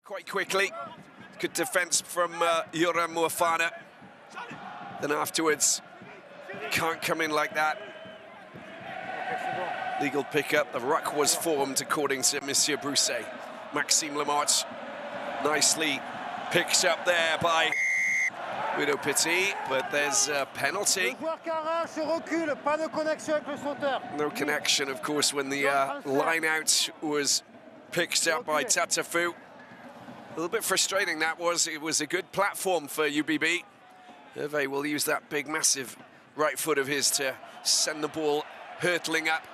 Quite quickly. Good defence from Yoram Moefana. Then afterwards, can't come in like that. Legal pickup. The ruck was formed according to Monsieur Brousset. Maxime Lamotte nicely picks up there by Guido Petit, but there's a penalty. No connection, of course, when the line out was picked up by Tatafu. A little bit frustrating that was. It was a good platform for UBB. Hervé will use that big, massive right foot of his to send the ball hurtling up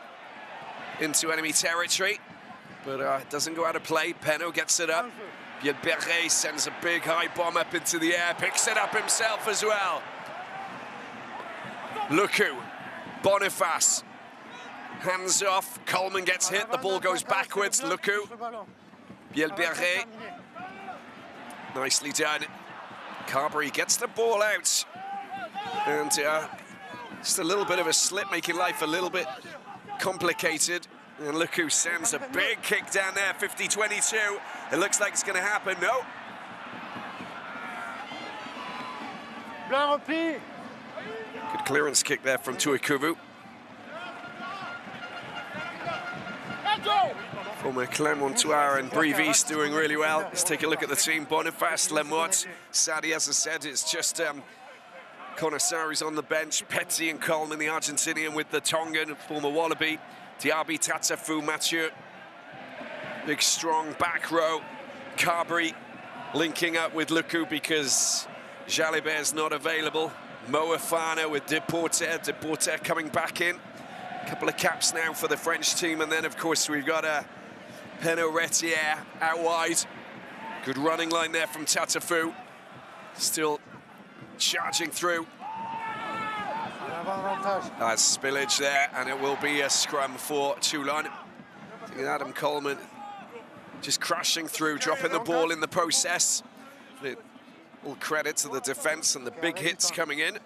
into enemy territory. But it doesn't go out of play. Penaud gets it up. Bielberret sends a big high bomb up into the air, picks it up himself as well. Luku, Boniface, hands off. Coleman gets hit, the ball goes backwards. Luku, Bielberret, nicely done. Carberry gets the ball out. And just a little bit of a slip, making life a little bit complicated. And look who sends a big kick down there, 50-22. It looks like it's going to happen. No. Good clearance kick there from Tuikuvu. Former Clermontois and Bordeaux doing really well. Let's take a look at the team. Boniface, Lamotte, Sadi, as I said, it's just Conasari's on the bench. Petit and Coleman, the Argentinian with the Tongan, former Wallaby. Diaby, Tatafu, Mathieu. Big, strong back row. Carberry linking up with Luku because Jalibert's not available. Moefana with Deporter coming back in. A couple of caps now for the French team. And then, of course, we've got Penaud Retière out wide. Good running line there from Tatafu. Still charging through. That's spillage there, and it will be a scrum for Toulon. I think Adam Coleman just crashing through, dropping the ball in the process. All credit to the defense and the big hits coming in.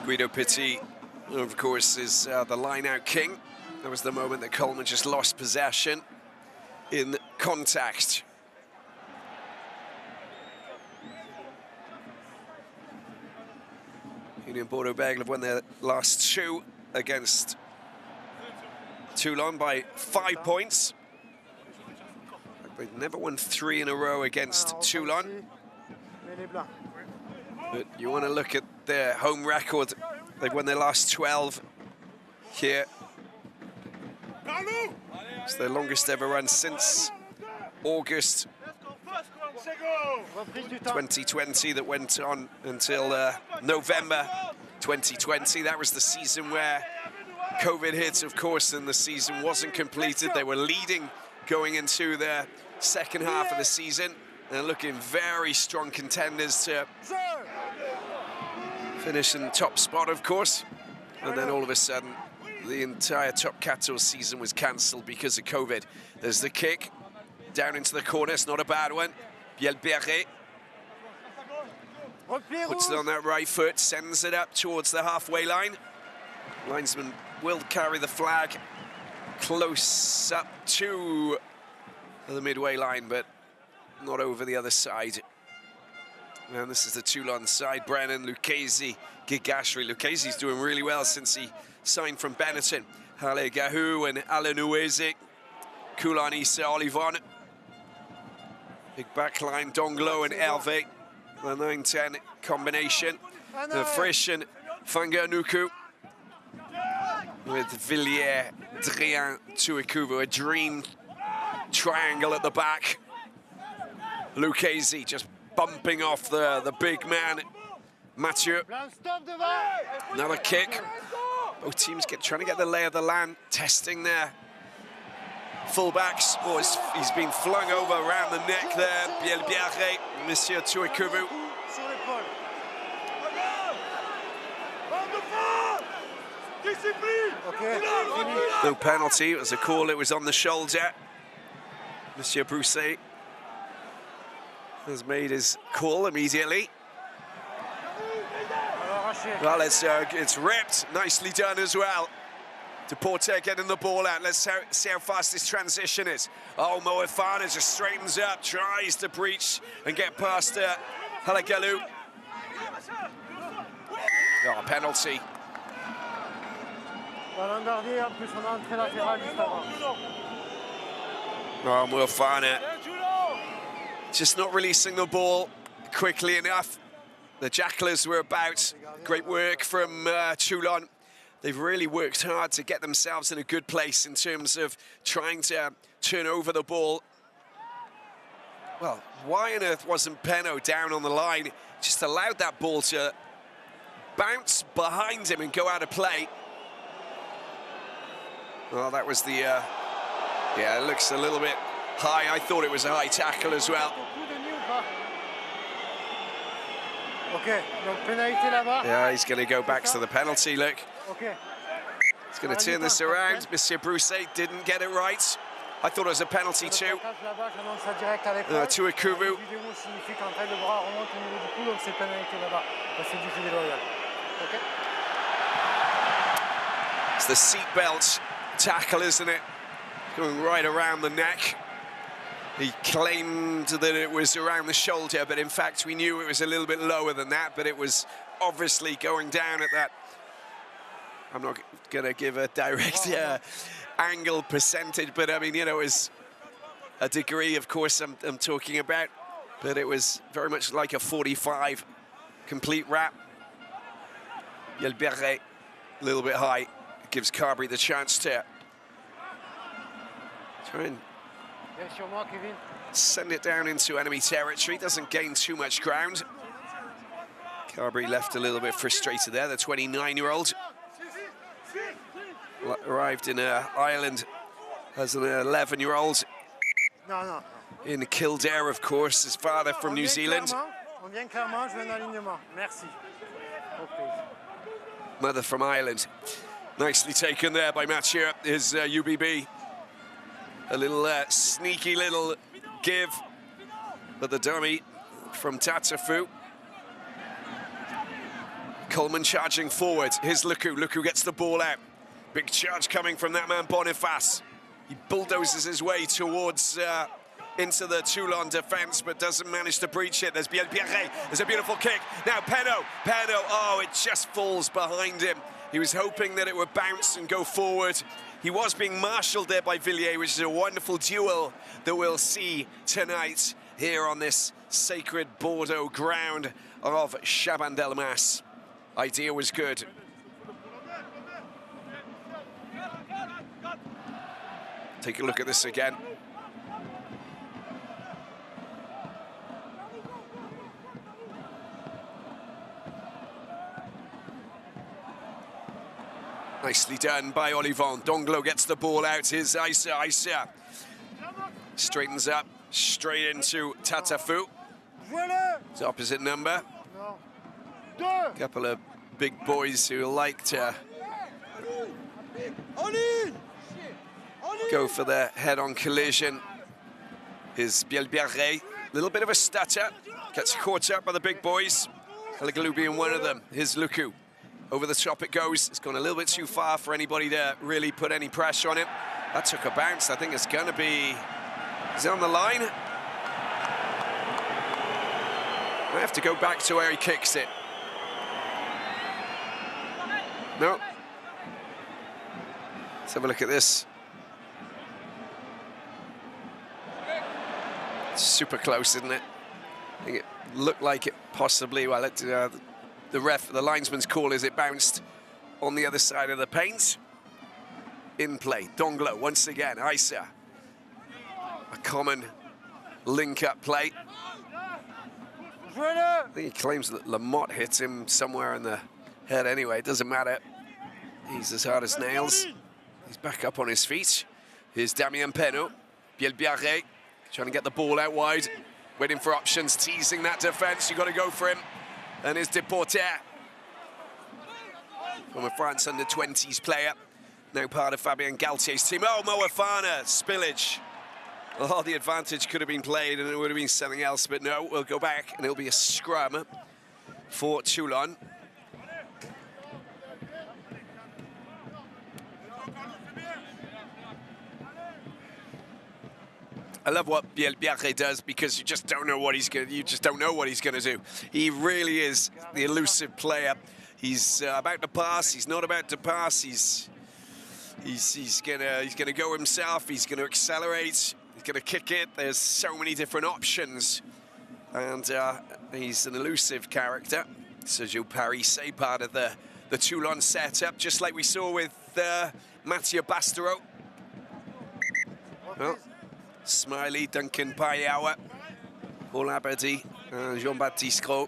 Guido Petit, of course, is the line-out king. That was the moment that Coleman just lost possession in contact. Union Bordeaux-Bègles have won their last two against Toulon by 5 points. They've never won 3 in a row against Toulon. But you want to look at their home record. They've won their last 12 here. It's their longest ever run since August 2020 that went on until November 2020. That was the season where COVID hit, of course, and the season wasn't completed. They were leading going into the second half of the season and looking very strong contenders to finish in the top spot, of course. And then all of a sudden, the entire Top 14 season was cancelled because of COVID. There's the kick down into the corner. It's not a bad one. Bielberret puts it on that right foot, sends it up towards the halfway line. Linesman will carry the flag close up to the midway line, but not over the other side. And this is the Toulon side. Brennan, Lucchesi, Gigashri. Lucchesi's doing really well since he signed from Benetton. Halle Gahou and Alanuese. Koulan Issa Olivon. Big backline, Donglo and Hervé. The 9-10 combination. The Frisch and Fanganuku. With Villiers, Drian, Tuikuvu. A dream triangle at the back. Lucchesi just bumping off the big man, Mathieu. Another kick. Both teams trying to get the lay of the land, testing their fullbacks. Oh, he's been flung over around the neck there. Bielberret, Monsieur Tuikuvu. No penalty, it was a call, it was on the shoulder. Monsieur Brousset has made his call immediately. Well, it's ripped. Nicely done as well. Deporter getting the ball out. Let's see how fast this transition is. Oh, Moefana just straightens up, tries to breach and get past Halagalu. Oh, penalty. Oh, Moefana just not releasing the ball quickly enough. The Jackalers were about. Great work from Toulon. They've really worked hard to get themselves in a good place in terms of trying to turn over the ball. Well, why on earth wasn't Peno down on the line? Just allowed that ball to bounce behind him and go out of play. Well, that was the... yeah, it looks a little bit high. I thought it was a high tackle as well. Okay, donc pénalité là-bas. Yeah, he's going to go back to the penalty, look. Okay. He's going to turn this around. Monsieur Brousset didn't get it right. I thought it was a penalty too. To Akuvu. It's the seatbelt tackle, isn't it? Going right around the neck. He claimed that it was around the shoulder, but in fact we knew it was a little bit lower than that, but it was obviously going down at that. I'm not going to give a direct angle percentage, but I mean, you know, it was a degree, of course, I'm talking about, but it was very much like a 45 complete wrap. Yelberre, a little bit high. It gives Carberry the chance to try and send it down into enemy territory. Doesn't gain too much ground. Carberry left a little bit frustrated there, the 29-year-old. Arrived in Ireland as an 11-year-old. In Kildare, of course, his father from New Zealand. Mother from Ireland. Nicely taken there by Mathieu, his UBB. A little sneaky little give, but the dummy from Tatafu. Coleman charging forward. Here's Luku. Luku gets the ball out. Big charge coming from that man Boniface. He bulldozes his way towards into the Toulon defense, but doesn't manage to breach it. There's Bielpierre. There's a beautiful kick. Now Peno. Oh, it just falls behind him. He was hoping that it would bounce and go forward. He was being marshalled there by Villiers, which is a wonderful duel that we'll see tonight here on this sacred Bordeaux ground of Chabandelmas. Idea was good. Take a look at this again. Nicely done by Olivon. Donglo gets the ball out. Here's Aissa. Straightens up, straight into Tatafu. His opposite number. Couple of big boys who like to go for the head-on collision. Here's Bielberre. Little bit of a stutter. Gets caught up by the big boys. Halagalu being one of them. Here's Luku. Over the top it goes. It's gone a little bit too far for anybody to really put any pressure on him. That took a bounce. I think it's going to be... Is it on the line? I have to go back to where he kicks it. No. Let's have a look at this. It's super close, isn't it? I think it looked like it possibly... Well, the linesman's call is it bounced on the other side of the paint. In play, Donglo once again, Aissa. A common link-up play. I think he claims that Lamotte hit him somewhere in the head anyway, it doesn't matter. He's as hard as nails. He's back up on his feet. Here's Damien Peno. Bielbiarre trying to get the ball out wide. Waiting for options, teasing that defense. You've got to go for him. And here's Deporter. From a France under-20s player. Now part of Fabien Galtier's team. Oh, Moefana, spillage. Oh, the advantage could have been played and it would have been something else, but no, we'll go back and it'll be a scrum for Toulon. I love what Bielbiarre does because you just don't know what he's going. You just don't know what he's going to do. He really is the elusive player. He's about to pass. He's not about to pass. He's gonna go himself. He's gonna accelerate. He's gonna kick it. There's so many different options, and he's an elusive character. Sergio Paris, part of the Toulon setup, just like we saw with Mathieu Bastereau. Well, Smiley, Duncan Payawa, Paul Abadi, and Jean-Baptiste Gros.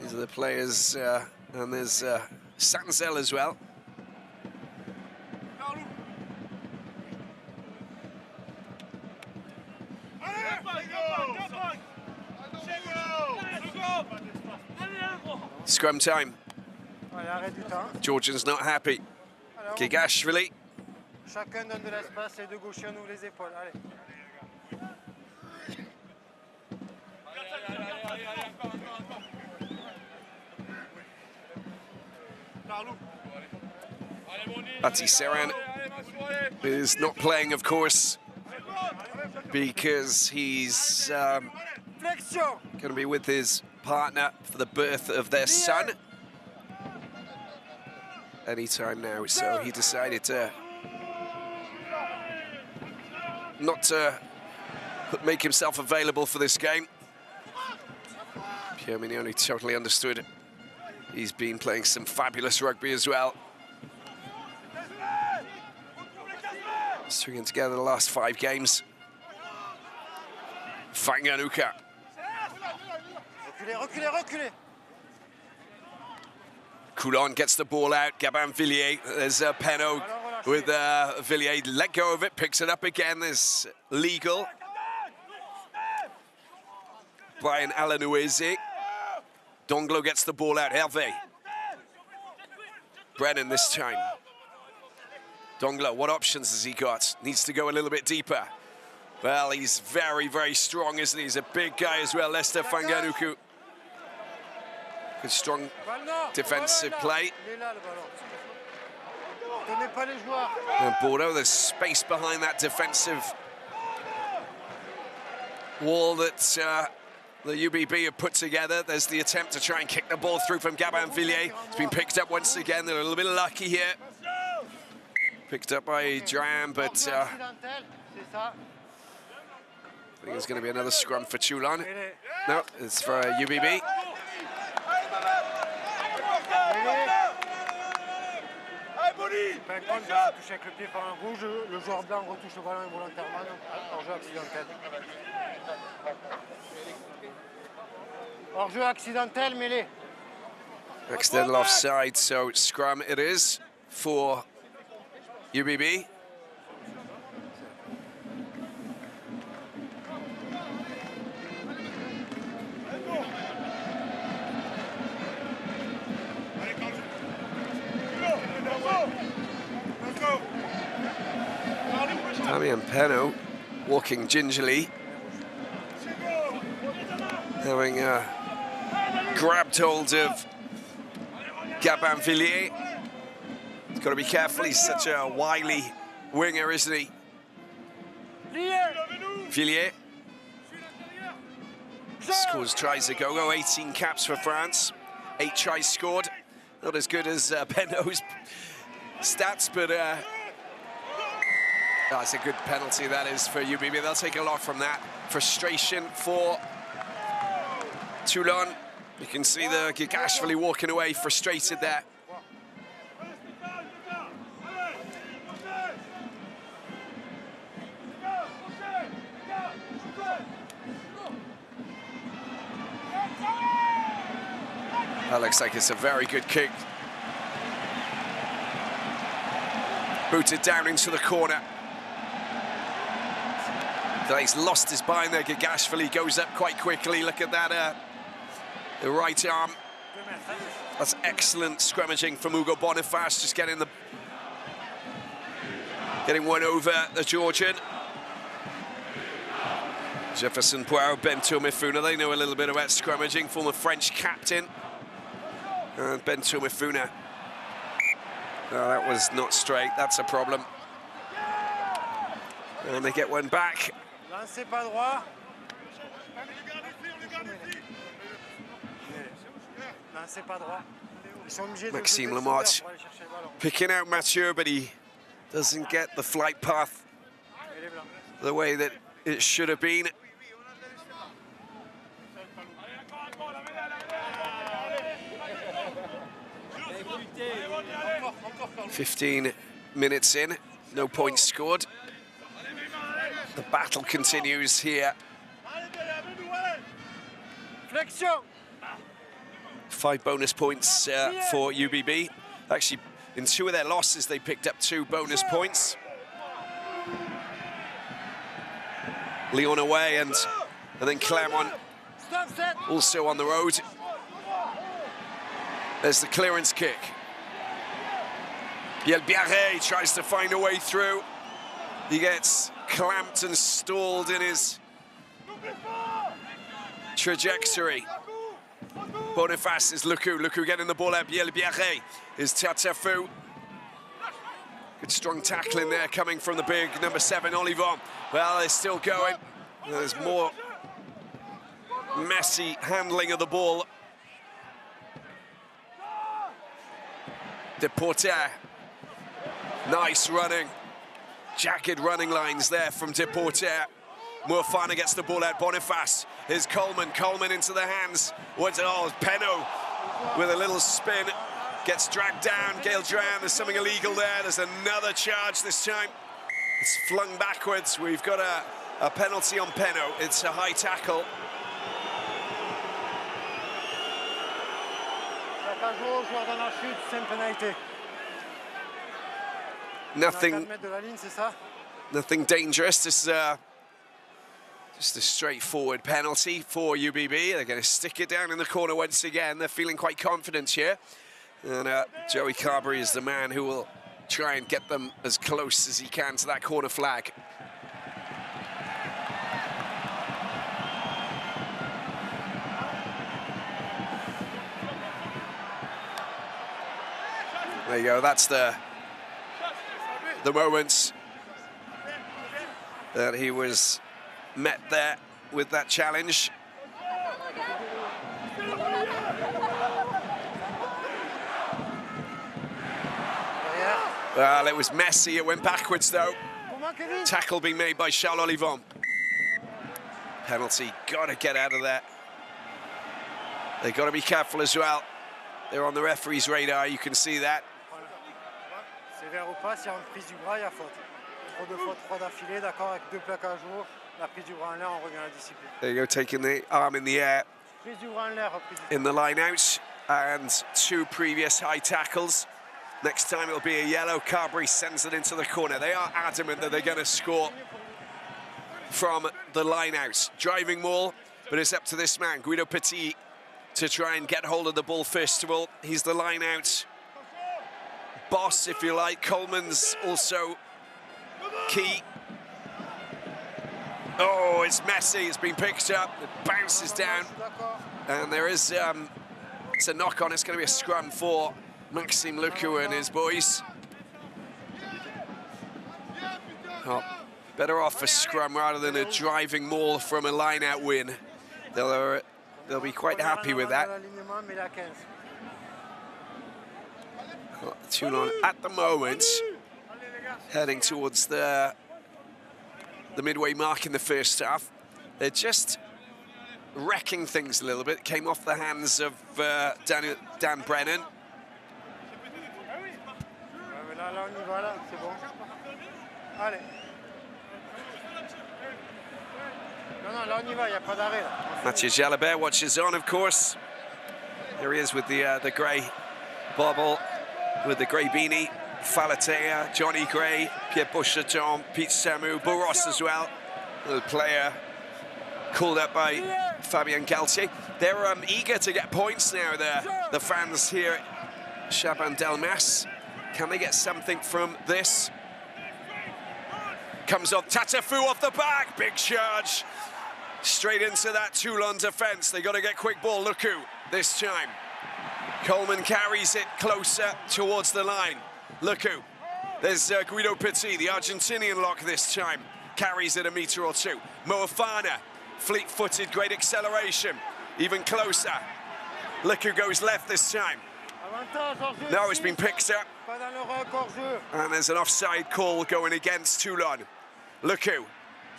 These are the players, and there's Sanzel as well. Scrum time. Georgian's not happy. Gigashvili. Chacun donne de l'espace, les deux gauchers nous les épaules. Allez. Bati Seran is not playing, of course, because he's going to be with his partner for the birth of their son anytime now, so he decided to not to make himself available for this game. Pierre Mignoni totally understood. He's been playing some fabulous rugby as well. Stringing together the last 5 games. Fanganuka. Reculez, reculez. Coulon gets the ball out. Gabin Villiers. There's Penaud with Villiers. Let go of it, picks it up again. There's legal. Brian Alanuese. Donglo gets the ball out. Hervé. Brennan this time. Donglo, what options has he got? Needs to go a little bit deeper. Well, he's very, very strong, isn't he? He's a big guy as well, Lester Fanganuku. Good, strong defensive play. And Bordeaux, there's space behind that defensive wall that the UBB have put together. There's the attempt to try and kick the ball through from Gabin Villiers. It's been picked up once again. They're a little bit lucky here. Picked up by Dram, but I think there's going to be another scrum for Toulon. No, it's for UBB. Touché avec le pied par un rouge, le joueur blanc retouche le ballon involontairement, hors-jeu accidentel. Hors-jeu accidentel, mêlée. Accidental offside, so scrum it is for UBB. Damian Penaud walking gingerly, having grabbed hold of Gabin Villiers. He's got to be careful, he's such a wily winger, isn't he? Villiers scores tries a go-go, 18 caps for France, 8 tries scored. Not as good as Penaud's stats, but that's a good penalty, that is, for UBB. They'll take a lot from that. Frustration for Toulon. You can see the Gigashvili walking away, frustrated there. That looks like it's a very good kick. Booted down into the corner. He's lost his bind there. Gigashvili goes up quite quickly. Look at that, the right arm. That's excellent scrummaging from Hugo Boniface, just getting one over the Georgian. Jefferson Poirot, Bento Mifuna, they know a little bit about scrummaging. Former French captain. And Bento Mifuna. No, that was not straight. That's a problem. And they get one back. Lancez pas droit. Lancez pas droit. Ils sont obligés de Maxime jeter le Lamotte sauteur pour aller chercher le ballon. picking out Mathieu, but he doesn't get the flight path Et les blancs. the way that it should have been. 15 minutes in, no points scored. The battle continues here. Flexion. 5 bonus points for UBB. Actually, in 2 of their losses, they picked up 2 bonus points. Lyon away and then Clermont also on the road. There's the clearance kick. Bielbiaré tries to find a way through. He gets clamped and stalled in his trajectory. Boniface is Luku. Luku getting the ball out. Bielbiaré is Tatafu. Good strong tackling there coming from the big number 7, Olivon. Well, they're still going. There's more messy handling of the ball. Deporter. Nice running. Jagged running lines there from Deporter. Moefana gets the ball out. Boniface. Here's Coleman. Coleman into the hands. Oh, Peno with a little spin. Gets dragged down. Gail Dran, there's something illegal there. There's another charge this time. It's flung backwards. We've got a penalty on Peno. It's a high tackle. Nothing dangerous. This is just a straightforward penalty for UBB. They're going to stick it down in the corner once again. They're feeling quite confident here. And Joey Carberry is the man who will try and get them as close as he can to that corner flag. There you go, that's the moments that he was met there with that challenge. Well, it was messy, it went backwards though. Tackle being made by Charles Olivon. Penalty, gotta get out of there. They've got to be careful as well. They're on the referee's radar, you can see that. Sévère ou pas, s'il y a une prise du bras, il y a faute. Trop de fautes, 3 d'affilée, d'accord, avec 2 plaques à jour. La prise du bras en l'air, on revient à la discipline. There you go, taking the arm in the air. Prise du bras en l'air, reprise. In the line out, and 2 previous high tackles. Next time it'll be a yellow. Carberry sends it into the corner. They are adamant that they're going to score from the line out. Driving maul, but it's up to this man, Guido Petit, to try and get hold of the ball first of all. He's the line out boss, if you like. Coleman's also key. Oh, it's messy. It's been picked up. It bounces down. And there is it's a knock on. It's going to be a scrum for Maxime Luku and his boys. Oh, better off a scrum rather than a driving maul from a line-out win. They'll be quite happy with that. Toulon at the moment heading towards the midway mark in the first half. They're just wrecking things a little bit. Came off the hands of Dan Brennan. Mathieu Jalabert watches on, of course. There he is with the grey bobble, with the grey beanie. Falatea, Johnny Gray, Pierre Bouchaton, Pete Samu, Boros as well. The player called up by Fabien Galtier. They're eager to get points now, the fans here at Chaban Delmas. Can they get something from this? Comes off, Tatafu off the back, big charge. Straight into that Toulon defense. They got to get quick ball, Luku this time. Coleman carries it closer towards the line. Luku, there's Guido Petit, the Argentinian lock this time. carries it a metre or two. Moefana, fleet-footed, great acceleration, even closer. Look who goes left this time. Now it's been picked up. And there's an offside call going against Toulon. Look who.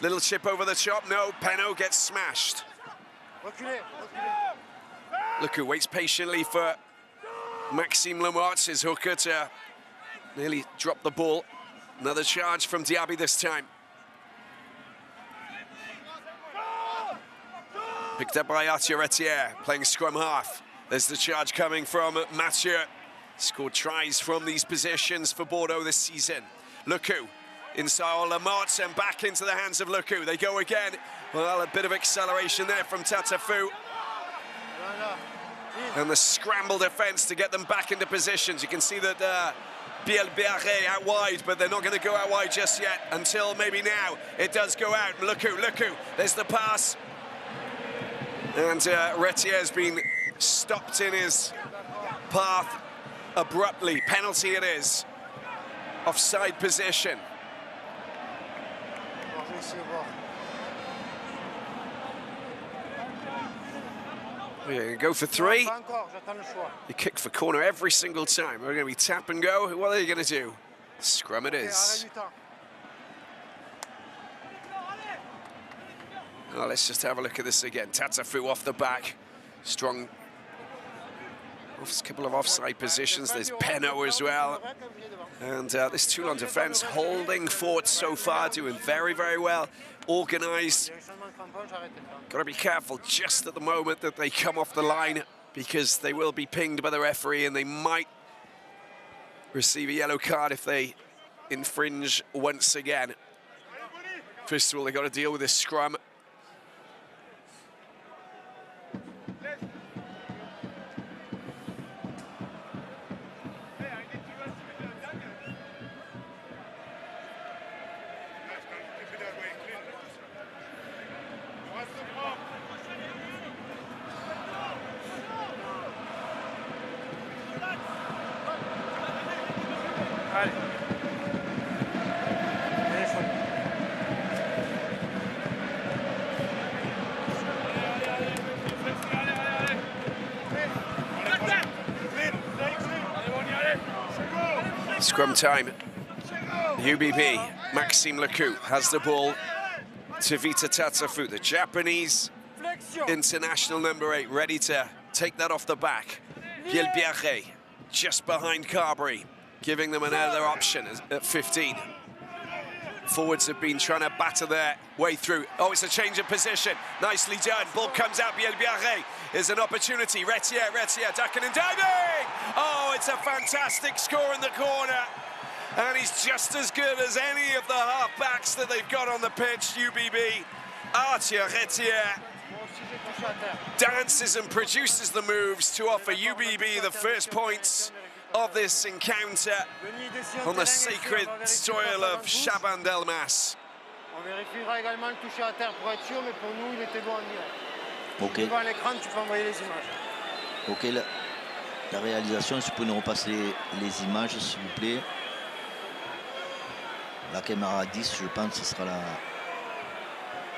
Little chip over the top. No, Penaud gets smashed. Look who waits patiently for Maxime Lemort, his hooker, to nearly drop the ball. Another charge from Diaby this time. Picked up by Arthur Etienne, playing scrum half. There's the charge coming from Mathieu. Scored tries from these positions for Bordeaux this season. Luku inside Lemort and back into the hands of Luku. They go again. Well, a bit of acceleration there from Tatafou. And the scramble defense to get them back into positions. You can see that Biel-Biarré out wide, but they're not going to go out wide just yet until maybe now. It does go out. Luku, there's the pass. And Retier has been stopped in his path abruptly. Penalty it is. Offside position. Yeah, go for three. You kick for corner every single time. We're going to be tap and go. What are you going to do? Scrum it is. Oh, let's just have a look at this again. Tatafou off the back. Strong. A couple of offside positions. There's Penaud as well. And this Toulon defense holding fort so far, doing very, very well. Organised. Got to be careful just at the moment that they come off the line, because they will be pinged by the referee and they might receive a yellow card if they infringe once again. First of all, they got to deal with this scrum. Scrum time. UBB, Maxime Lecoux has the ball to Vita Tatafou, the Japanese international number 8, ready to take that off the back. Biel-Biarré just behind Carberry, giving them another option at 15. Forwards have been trying to batter their way through. Oh, it's a change of position. Nicely done. Ball comes out. Biel-Biarré is an opportunity. Retier, ducking and diving. Oh, it's a fantastic score in the corner. And he's just as good as any of the half-backs that they've got on the pitch, UBB. Arthur Retier dances and produces the moves to offer UBB the first points of this encounter on the sacred soil of Chabandelmas. Ok. Ok, la réalisation, si vous pouvez nous repasser les images, s'il vous plaît. La caméra 10, je pense que ce sera la...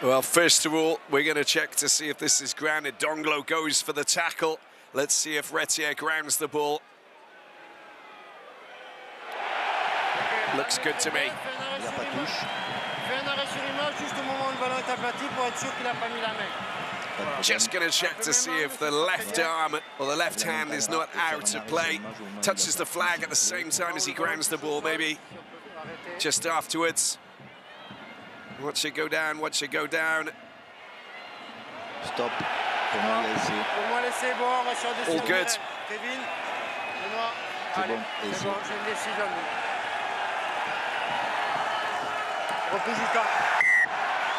Well, first of all, we're going to check to see if this is grounded. Donglo goes for the tackle. Let's see if Retier grounds the ball. Looks good to me. Il n'y a pas de touche. Just going to check to see if the left arm or the left hand is not out of play. Touches the flag at the same time as he grounds the ball, maybe just afterwards. Watch it go down, watch it go down. Stop. All good.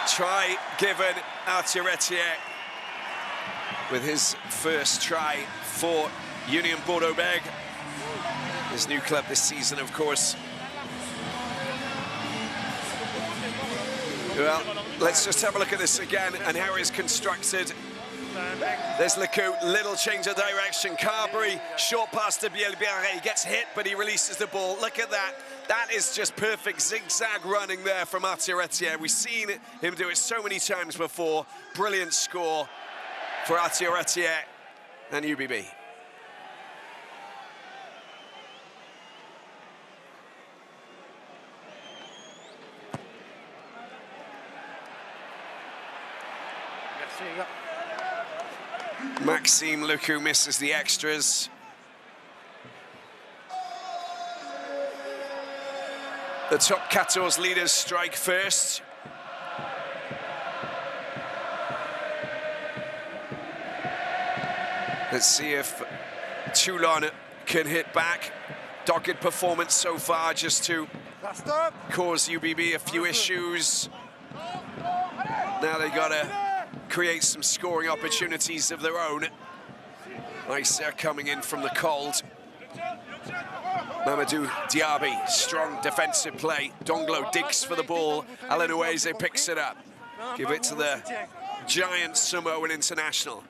Try given Arthur Retier with his first try for Union Bordeaux Beg, his new club this season, of course. Well, let's just have a look at this again and how it's constructed. There's Lecou, little change of direction. Carberry, short pass to Bielbiaré. He gets hit, but he releases the ball. Look at that. That is just perfect zigzag running there from Arthur Etienne. We've seen him do it so many times before. Brilliant score for Arthur Etienne and UBB. Maxime Lecou misses the extras. The top 14 leaders strike first. Let's see if Toulon can hit back. Dogged performance so far, just to cause UBB a few issues. Now they gotta create some scoring opportunities of their own. Nice coming in from the cold. Mamadou Diaby, strong defensive play. Donglo digs for the ball. Alanuese picks it up. Give it to the giant Samoan international.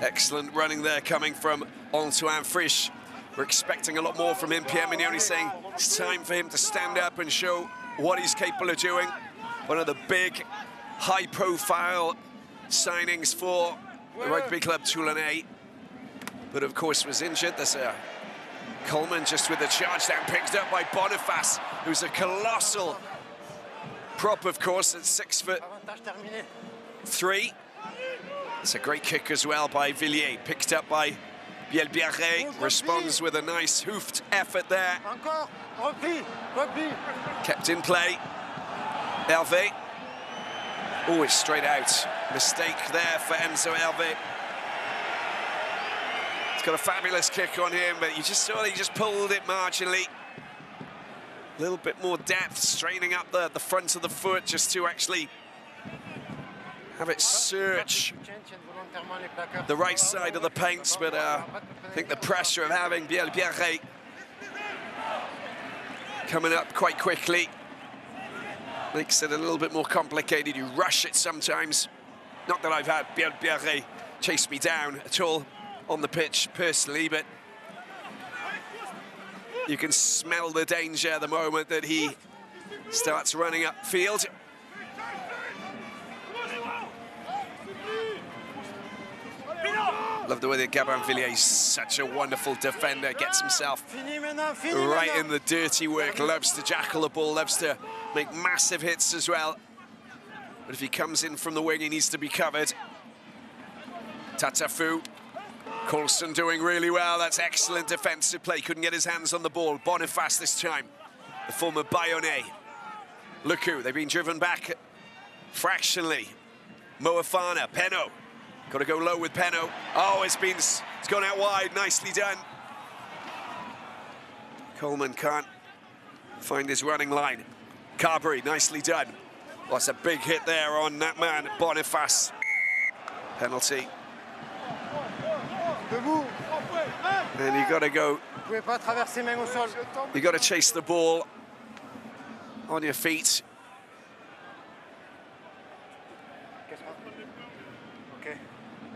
Excellent running there coming from Antoine Frisch. We're expecting a lot more from him. Pierre Mignoni saying it's time for him to stand up and show what he's capable of doing. One of the big, high-profile signings for the rugby club Toulonnais, but of course was injured. There's a Coleman just with the charge down, picked up by Boniface, who's a colossal prop, of course, at 6'3". It's a great kick as well by Villiers, picked up by Bielbiaré, responds with a nice hoofed effort there. Kept in play. Hervé. Oh, it's straight out. Mistake there for Enzo Hervé. He's got a fabulous kick on him, but you just saw he just pulled it marginally. A little bit more depth, straining up the front of the foot just to actually have it search the right side of the paints, but I think the pressure of having Bielbiaré coming up quite quickly makes it a little bit more complicated. You rush it sometimes. Not that I've had Bielbiaré chase me down at all on the pitch personally, but you can smell the danger the moment that he starts running upfield. Love the way that Gabin Villiers is such a wonderful defender, gets himself right in the dirty work, loves to jackal the ball, loves to make massive hits as well. But if he comes in from the wing, he needs to be covered. Tatafu, Coulson doing really well. That's excellent defensive play. Couldn't get his hands on the ball. Boniface this time, the former Bayonnais. Lecou, they've been driven back fractionally. Moafana, Peno. Got to go low with Peno. Oh, it's gone out wide. Nicely done. Coleman can't find his running line. Carberry, nicely done. Well, that's a big hit there on that man, Boniface. Penalty. And you got to go. You got to chase the ball on your feet.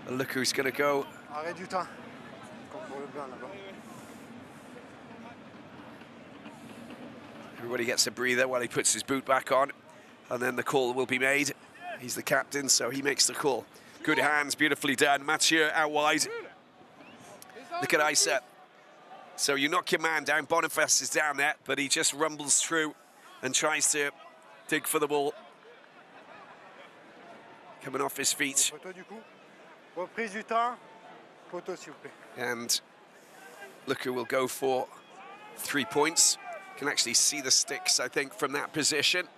Look who's going to go. Everybody gets a breather while he puts his boot back on, and then the call will be made. He's the captain, so he makes the call. Good hands, beautifully done. Mathieu out wide. Look at Isa. So you knock your man down. Boniface is down there, but he just rumbles through and tries to dig for the ball. Coming off his feet. And Lecou will go for 3 points. Can actually see the sticks, I think, from that position.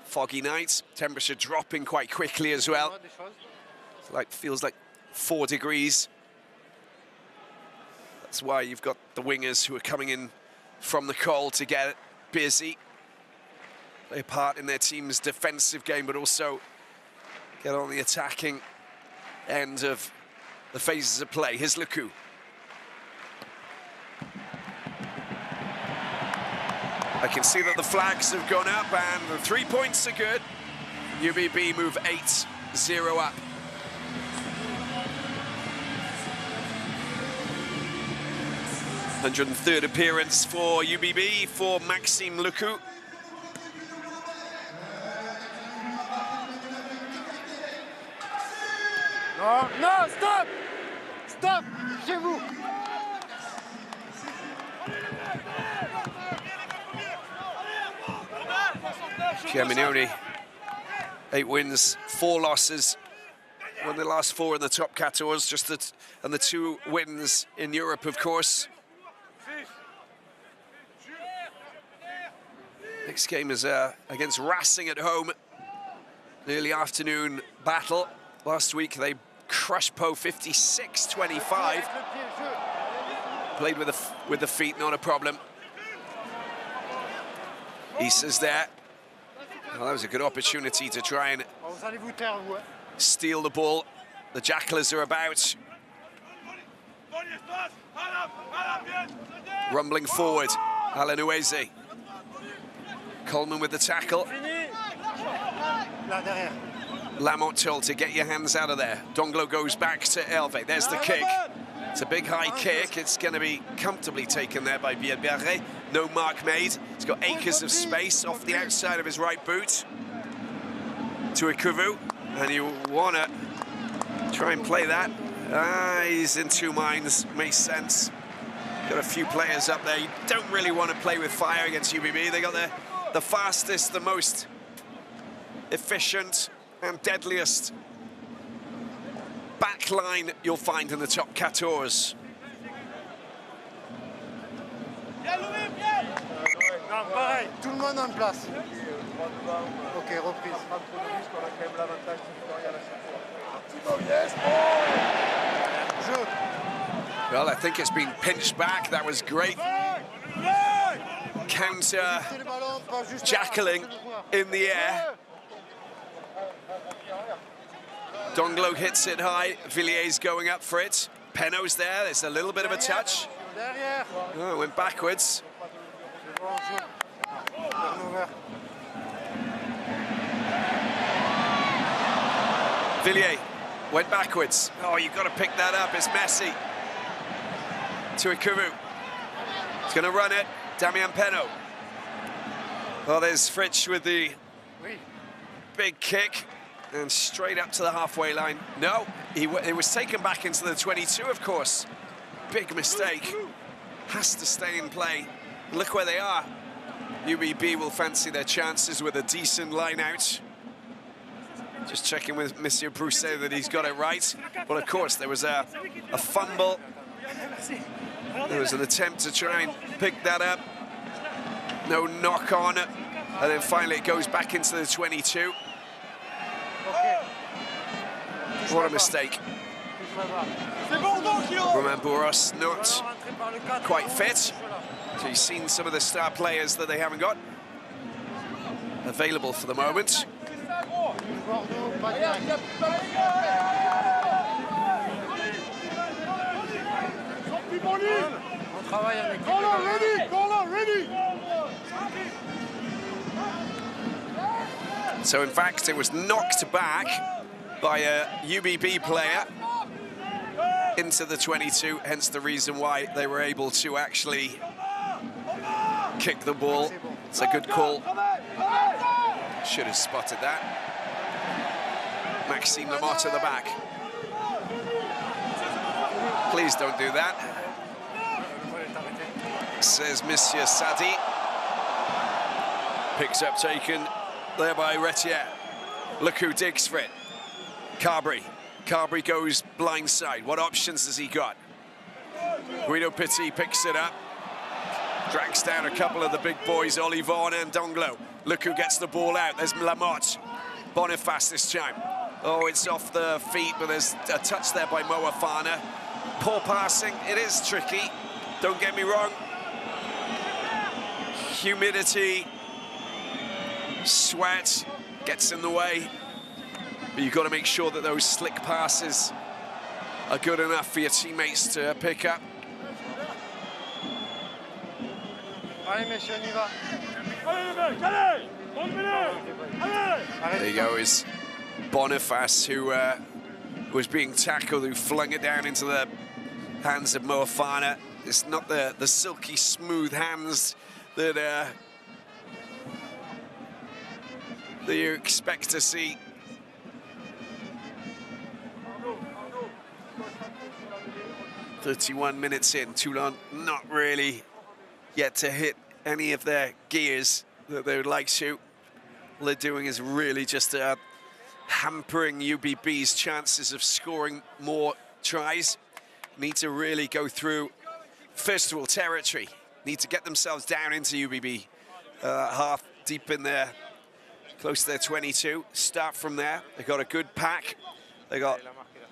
Foggy night, temperature dropping quite quickly as well. Feels like 4 degrees. That's why you've got the wingers who are coming in from the cold to get busy. Play a part in their team's defensive game, but also get on the attacking end of the phases of play. Here's Lecou. I can see that the flags have gone up and the 3 points are good. UBB move 8-0 up. #103rd appearance for UBB for Maxime Lecou. Non, non, stop! Stop! Chez vous! Giaminoni, 8 wins, 4 losses. Won the last 4 in the top 14, and the 2 wins in Europe, of course. Next game is against Racing at home. An early afternoon battle. Last week they crushed Po 56-25. Played with the feet, not a problem. Issa's there. Well, that was a good opportunity to try and steal the ball. The Jackalers are about. Rumbling forward, Alanuese. Coleman with the tackle. Lamont told to get your hands out of there. Donglo goes back to Hervé. There's the kick. It's a big high kick. It's going to be comfortably taken there by Bielbarré. No mark made. He's got acres of space off the outside of his right boot. To Ikuvu. And you want to try and play that. He's in 2 minds. Makes sense. Got a few players up there. You don't really want to play with fire against UBB. They got the fastest, the most efficient and deadliest back line you'll find in the top 14. Non, pareil, tout le monde en place. Ok, reprise. Well, I think it's been pinched back. That was great. Counter jackling in the air. Donglo hits it high. Villier's going up for it. Penot's there. There's a little bit of a touch. Oh, it went backwards. Villiers went backwards. Oh, you've got to pick that up. It's messy. To Ikuvu. He's going to run it. Damien Penaud. Oh, there's Fritsch with the big kick. And straight up to the halfway line. No, it was taken back into the 22, of course. Big mistake. Has to stay in play. Look where they are. UBB will fancy their chances with a decent line out. Just checking with Monsieur Brousset that he's got it right. But of course, there was a fumble. There was an attempt to try and pick that up. No knock on. And then finally it goes back into the 22. What a mistake. Romain Bourras not quite fit. So you've seen some of the star players that they haven't got available for the moment. So in fact, it was knocked back by a UBB player into the 22, hence the reason why they were able to actually kick the ball. It's a good call. Should have spotted that. Maxime Lamotte at the back. Please don't do that, says Monsieur Sadi. Picks up taken there by Retier. Look who digs for it. Carberry. Carberry goes blindside. What options has he got? Guido Petit picks it up. Drags down a couple of the big boys, Olivon and Donglo. Look who gets the ball out. There's Lamotte. Boniface this time. Oh, it's off the feet, but there's a touch there by Moafana. Poor passing. It is tricky. Don't get me wrong. Humidity, sweat gets in the way. But you've got to make sure that those slick passes are good enough for your teammates to pick up. Allez, messieurs, on y va. There you go, is Boniface, who was being tackled, who flung it down into the hands of Moafana. It's not the silky smooth hands that that you expect to see. "31 minutes in, Toulon not really yet to hit any of their gears that they would like to. All they're doing is really just hampering UBB's chances of scoring more tries. Need to really go through, first of all, territory. Need to get themselves down into UBB, half deep in there, close to their 22. Start from there. They got a good pack. They got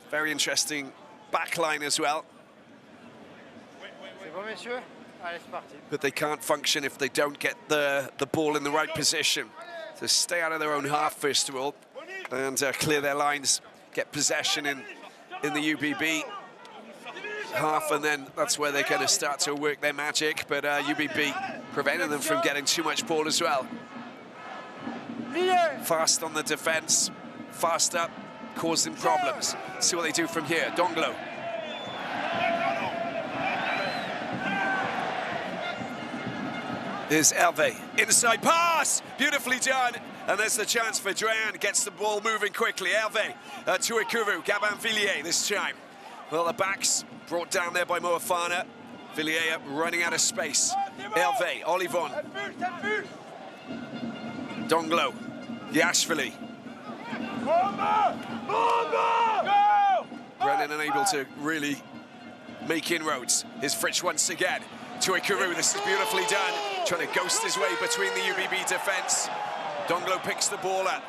very interesting backline as well. But they can't function if they don't get the ball in the right position. So stay out of their own half, first of all, and clear their lines, get possession in the UBB half, and then that's where they're going to start to work their magic. But UBB preventing them from getting too much ball as well. Fast on the defense, fast up, causing problems. See what they do from here. Donglo. Here's Hervé, inside pass, beautifully done. And there's the chance for Dran, gets the ball moving quickly. Hervé to Ikuru, Gabin Villiers this time. Well, the backs brought down there by Moafana. Villiers running out of space. Hervé, Olivon. Donglo, Yashvili. Brennan unable to really make inroads. Here's Fritsch once again. To Ikuru, this is beautifully done. Trying to ghost his way between the UBB defense. Donglo picks the ball up.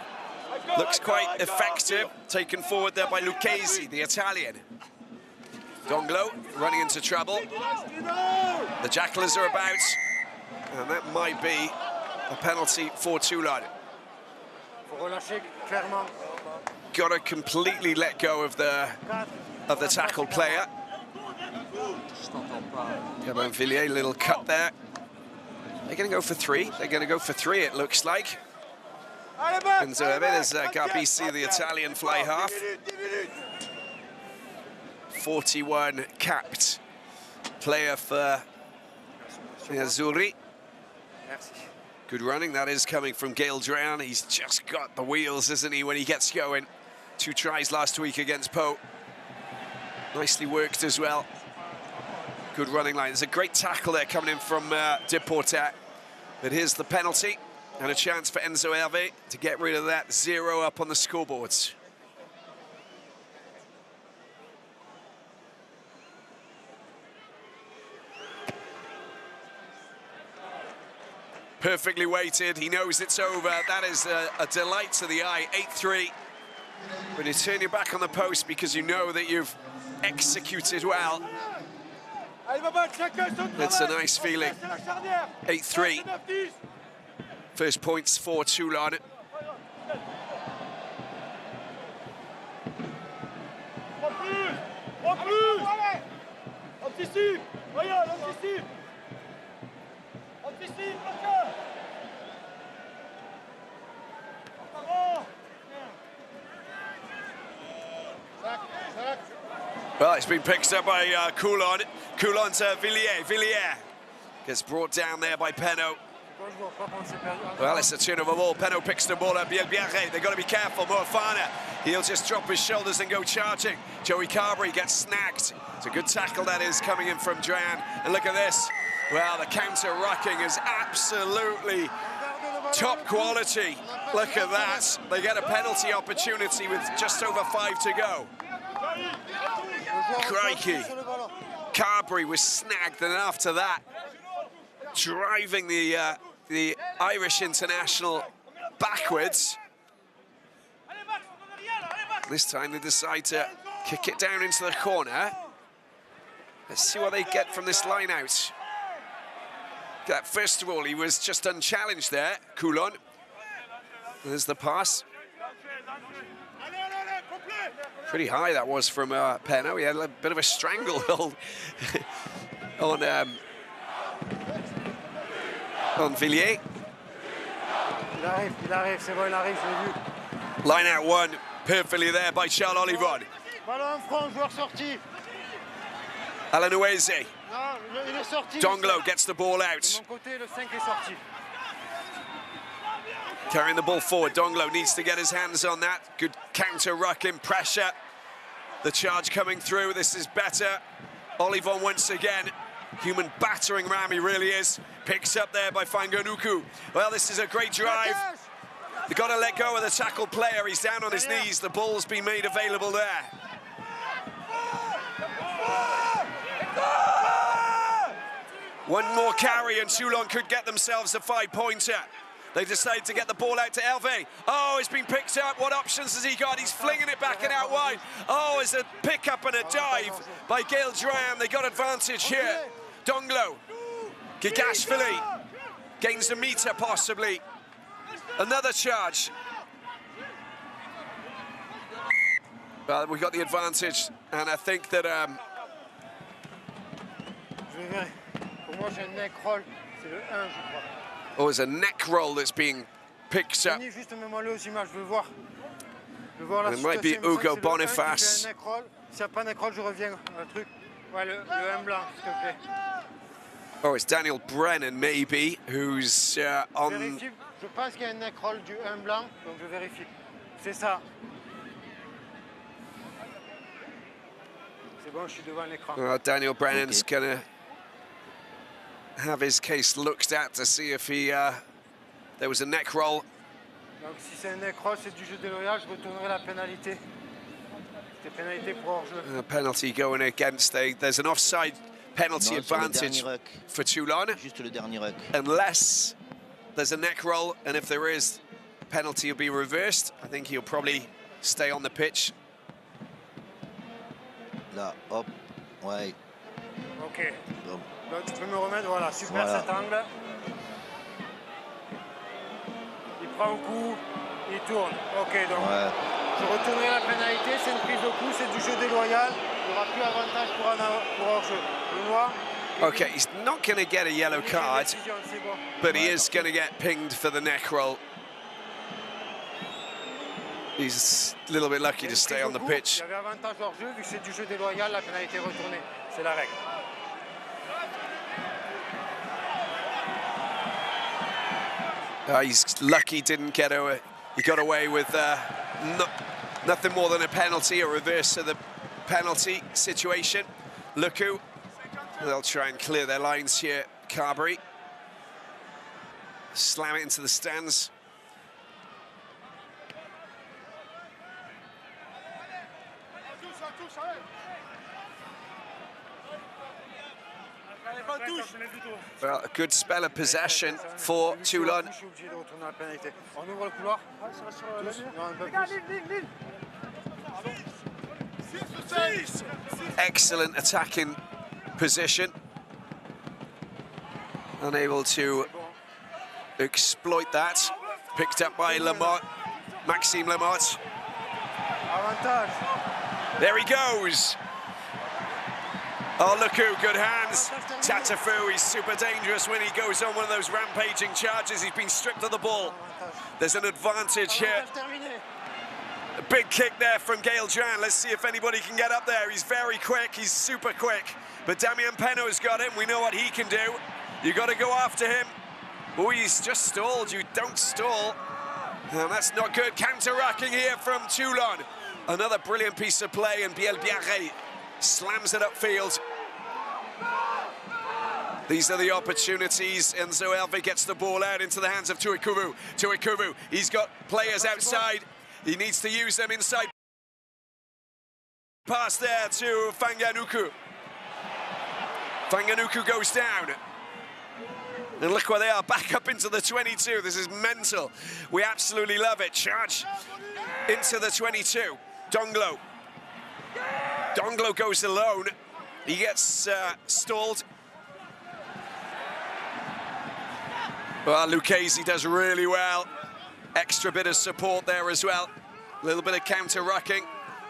Looks quite effective. Taken forward there by Lucchesi, the Italian. Donglo running into trouble. The Jackalers are about. And that might be a penalty for Toulon. Got to completely let go of the tackled player. Gabin Villiers, little cut there. They're going to go for three. They're going to go for three, it looks like. And so there's Garbisi, the Italian fly half. 41 capped player for the Azzurri. Good running, that is coming from Gael Drown. He's just got the wheels, isn't he, when he gets going. 2 tries last week against Pau. Nicely worked as well. Good running line. There's a great tackle there coming in from Deportet. But here's the penalty and a chance for Enzo Hervé to get rid of that 0 up on the scoreboards. Perfectly weighted. He knows it's over. That is a delight to the eye. 8-3. When you turn your back on the post because you know that you've executed well, it's a nice feeling. 8-3. First points for Toulon. Well, it's been picked up by Coulon. Coulon to Villiers. Villiers gets brought down there by Penaud. Well, it's a turnover ball. Penaud picks the ball up. Bielbiarre, they've got to be careful. Moafana, he'll just drop his shoulders and go charging. Joey Carberry gets snagged. It's a good tackle that is coming in from Dran. And look at this. Well, the counter-rucking is absolutely top quality. Look at that. They get a penalty opportunity with just over 5 to go. Crikey. Carberry was snagged, and after that, driving the Irish international backwards. This time they decide to kick it down into the corner. Let's see what they get from this line out. First of all, he was just unchallenged there, Coulon. There's the pass. Pretty high that was from Penaud. He had a bit of a stranglehold on Villiers. Il arrive, c'est bon, il arrive, je l'ai vu. Line out one, perfectly there by Charles Olivon. Ballon en front, joueur sorti. Alanuese. Non, il est sorti. Donglo gets the ball De out. mon côté, le 5 est sorti. Carrying the ball forward, Donglo needs to get his hands on that. Good counter-rucking pressure. The charge coming through, this is better. Olivon once again. Human battering ram, he really is. Picks up there by Fanganuku. Well, this is a great drive. They've got to let go of the tackled player. He's down on his knees. The ball's been made available there. One more carry and Toulon could get themselves a 5-pointer. They decide to get the ball out to Hervé. Oh, it's been picked up. What options has he got? He's flinging it back and out wide. Oh, it's a pick-up and a dive by Gail Dram. They got advantage here. Donglo. Gigashvili gains a meter, possibly. Another charge. Well, we got the advantage, and I think that... Pour moi, j'ai un neck roll. C'est le 1, je crois. Oh, there's a neck roll that's being picked up. Juste mets-moi-le aux images, je veux voir. Je veux voir la It might be Hugo Boniface. S'il n'y a pas un neck roll, je reviens. Un truc. Ouais, le 1 blanc, s'il te plaît. Oh, it's Daniel Brennan, maybe, who's on... Vérifie. Je pense qu'il y a un neck roll du 1 blanc, donc je vérifie. C'est ça. C'est bon, je suis devant l'écran. Daniel Brennan's gonna have his case looked at to see if he there was a neck roll. Donc si c'est un neck roll, c'est du jeu déloyal, je retournerai la pénalité. C'était pénalité pour hors-jeu. A penalty going against there's an offside penalty advantage for Toulon. Juste le dernier ruck. Unless there's a neck roll, and if there is, penalty will be reversed. I think he'll probably stay on the pitch. Là, hop, ouais. Ok. Bon. Donc tu peux me remettre, voilà, super cet angle. Il prend un coup, il tourne. Ok, donc je retournerai la pénalité, c'est une prise de coup, c'est du jeu déloyal. Il n'y aura plus avantage pour hors-jeu. Benoît. Okay, he's not going to get a yellow card, but he is going to get pinged for the neck roll. He's a little bit lucky to stay on the pitch. Il y avait avantage hors-jeu, vu que c'est du jeu déloyal, la pénalité est retournée. C'est la règle. He's lucky didn't get away. He got away with nothing more than a penalty, a reverse of the penalty situation. Luku, they'll try and clear their lines here. Carberry, slam it into the stands. Well, a good spell of possession for Toulon. Excellent attacking position. Unable to exploit that. Picked up by Lamont, Maxime Lamont. There he goes. Oh, look who, good hands. Tatafu, he's super dangerous when he goes on one of those rampaging charges. He's been stripped of the ball. There's an advantage here. A big kick there from Gail Jan. Let's see if anybody can get up there. He's very quick, he's super quick. But Damien Peno's got him, we know what he can do. You got to go after him. Oh, he's just stalled, you don't stall. And that's not good. Counter-racking here from Toulon. Another brilliant piece of play, and Biel Biarre slams it upfield. These are the opportunities, and so Hervé gets the ball out into the hands of Tuikuvu. Tuikuvu, he's got players outside. He needs to use them inside. Pass there to Fanganuku. Fanganuku goes down. And look where they are, back up into the 22. This is mental. We absolutely love it. Charge into the 22. Donglo. Donglo goes alone. He gets stalled. Well, Lucchese does really well. Extra bit of support there as well. A little bit of counter-rucking.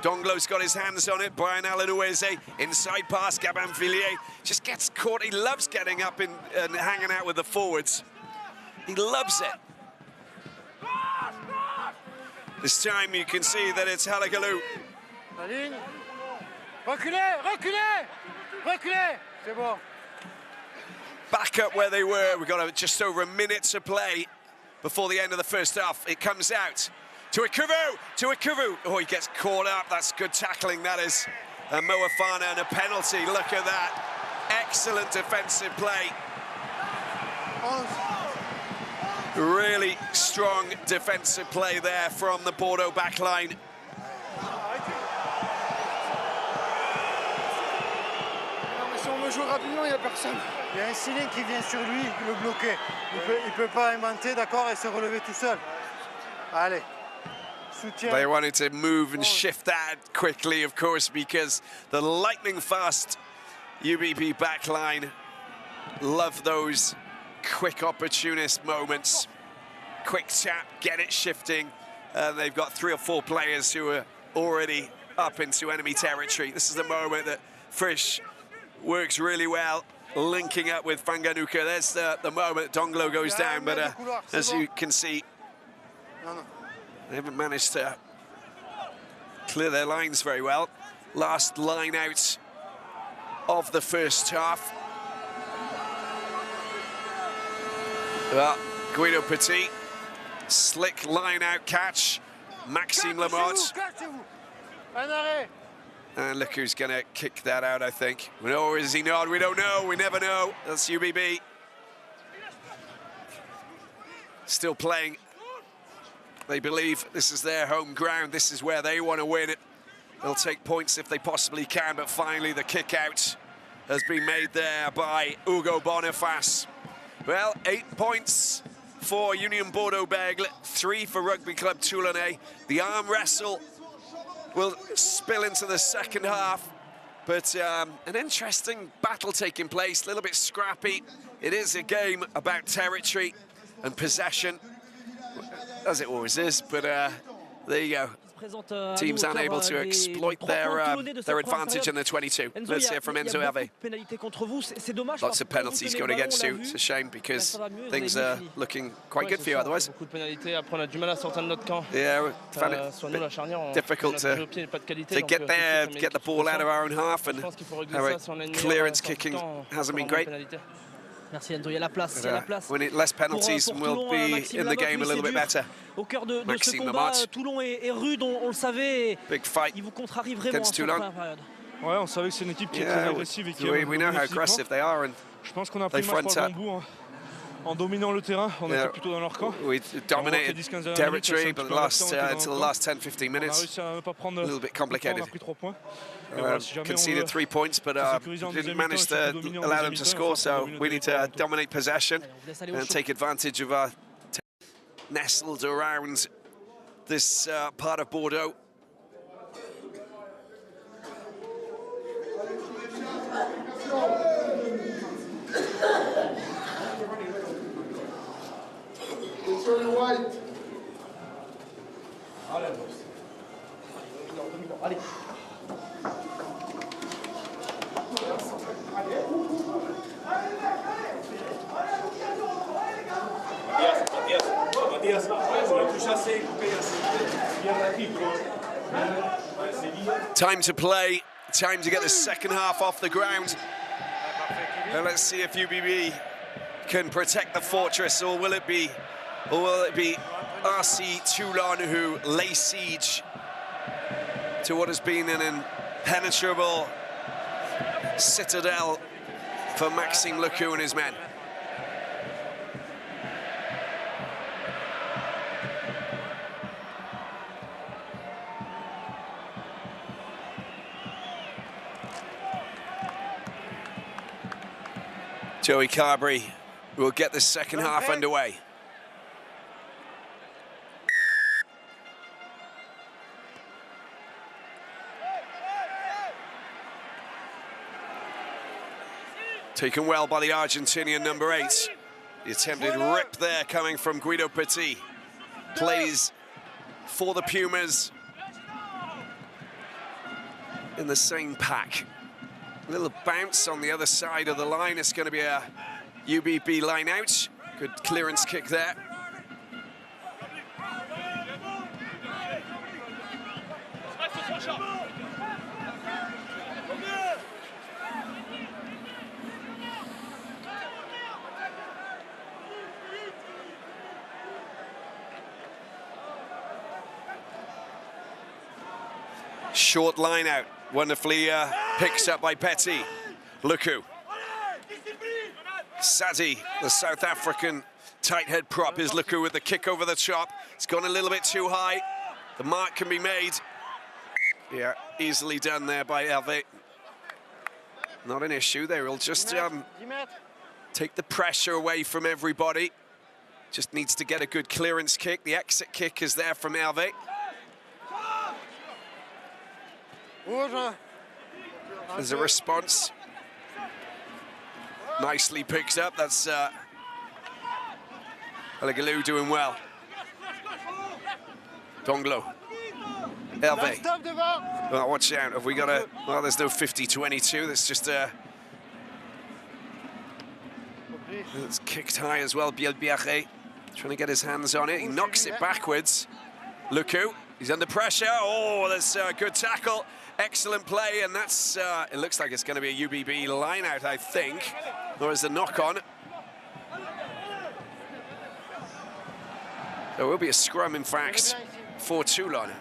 Donglo's got his hands on it. Brian Alanuese, inside pass. Gabin Villiers just gets caught. He loves getting up and hanging out with the forwards. He loves it. This time you can see that it's Halagaloo. La ligne. Reculez, reculez, reculez. C'est bon. Back up where they were. We've got just over a minute to play before the end of the first half. It comes out to Ikuvu. Oh, he gets caught up. That's good tackling, that is. Moafana and a penalty. Look at that. Excellent defensive play. Really strong defensive play there from the Bordeaux backline. Si on me joue rapidement, il n'y a personne. Il y a un ceiling qui vient sur lui, le bloquer. Il peut pas inventer, d'accord, et se relever tout seul. Allez. Soutien. They wanted to move and shift that quickly, of course, because the lightning-fast UBB backline love those quick opportunist moments. Quick tap, get it shifting. They've got 3 or 4 players who are already up into enemy territory. This is the moment that Frisch works really well, linking up with Fanganuka. There's the moment that Donglo goes down, but as you can see, they haven't managed to clear their lines very well. Last line out of the first half. Well, Guido Petit, slick line out catch. Maxime Lamont. And look who's going to kick that out, I think. Or is he not? We don't know. We never know. That's UBB. Still playing. They believe this is their home ground. This is where they want to win it. They'll take points if they possibly can, but finally the kick out has been made there by Hugo Boniface. Well, 8 points for Union Bordeaux-Bègles, 3 for Rugby Club Toulon. The arm wrestle will spill into the second half, but an interesting battle taking place, a little bit scrappy. It is a game about territory and possession, as it always is, but there you go. Teams unable to exploit their advantage in the 22. Let's hear from Enzo Hervé. Lots of penalties going against you. It's a shame because things are looking quite good for you otherwise. Yeah, we found it difficult to get there, get the ball out of our own half, and our clearance kicking hasn't been great. Merci Enzo, il y a la place, il y a la place. When less penalties, we'll be in the game a little bit better. Au cœur de ce combat, Toulon est rude, on le savait. Big fight. Il vous contrarie vraiment en cette première période. Ouais, on savait que c'est une équipe qui est très agressive et qui we know how aggressive they are, and je pense qu'on a pris le match par le bon bout. En dominant le terrain, on était plutôt dans leur camp. We dominated territory, but until the last 10-15 minutes, a little bit complicated. Conceded 3 points, but didn't manage to allow them to score, so we need to dominate possession and take advantage of our nestled around this part of Bordeaux. Allez. Time to play, time to get the second half off the ground. And let's see if UBB can protect the fortress, or will it be RC Toulon who lay siege to what has been an impenetrable citadel for Maxime Lecou and his men. Joey Carberry will get the second half underway. Taken well by the Argentinian number 8. The attempted rip there coming from Guido Petit. Plays for the Pumas in the same pack. A little bounce on the other side of the line. It's going to be a UBB line out. Good clearance kick there. Short line out, wonderfully picked up by Petty. Luku. Sadi, the South African tight head prop, is Luku with the kick over the top. It's gone a little bit too high. The mark can be made. Yeah, easily done there by Hervé. Not an issue. They will just take the pressure away from everybody. Just needs to get a good clearance kick. The exit kick is there from Hervé. There's a response. Nicely picked up. That's Alagalou doing well. Donglo. Hervé. Well, watch out. Have we got a... Well, there's no 50-22. That's just a... It's kicked high as well. Bielbiaré trying to get his hands on it. He knocks it backwards. Luku, he's under pressure. Oh, there's a good tackle. Excellent play, and that's... it looks like it's going to be a UBB line-out, I think. Or is a knock-on. There will be a scrum, in fact, for Toulon.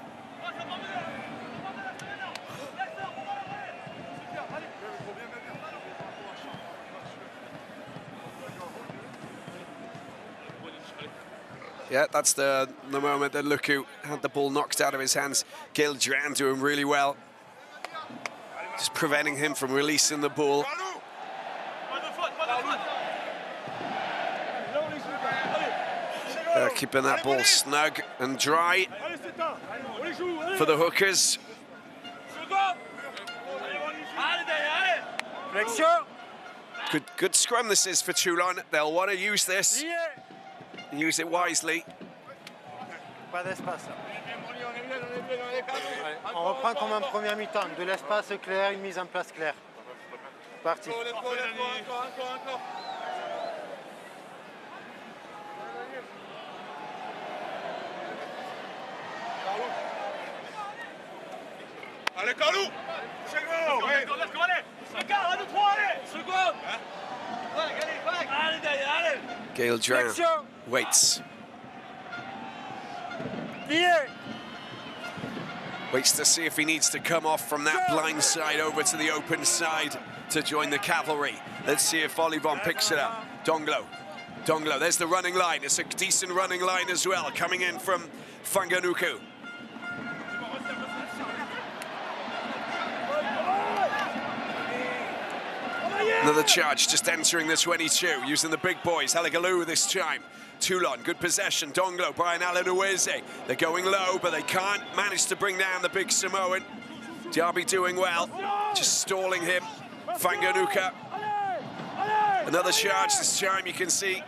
Yeah, that's the moment that Luku had the ball knocked out of his hands. Gail Dran doing really well. Just preventing him from releasing the ball. Keeping that ball snug and dry for the hookers. Good scrum this is for Toulon. They'll want to use this. Use it wisely. Pas d'espace. On reprend comme en première mi-temps. De l'espace clair, une mise en place claire. Parti. Allez, Carlou! Second! Ouais. Let's go, allez! Regarde, 1, 2, 3, allez! Second! Allez, allez! Gail Dran waits. Waits to see if he needs to come off from that blind side over to the open side to join the cavalry. Let's see if Olivon picks it up. Donglo. Donglo, there's the running line. It's a decent running line as well, coming in from Fanganuku. Another charge just entering the 22, using the big boys. Alagalou this time. Toulon, good possession. Donglo, Brian Alanueze. They're going low, but they can't manage to bring down the big Samoan. Diaby doing well, just stalling him. Fanganuka. Another charge this time, you can see.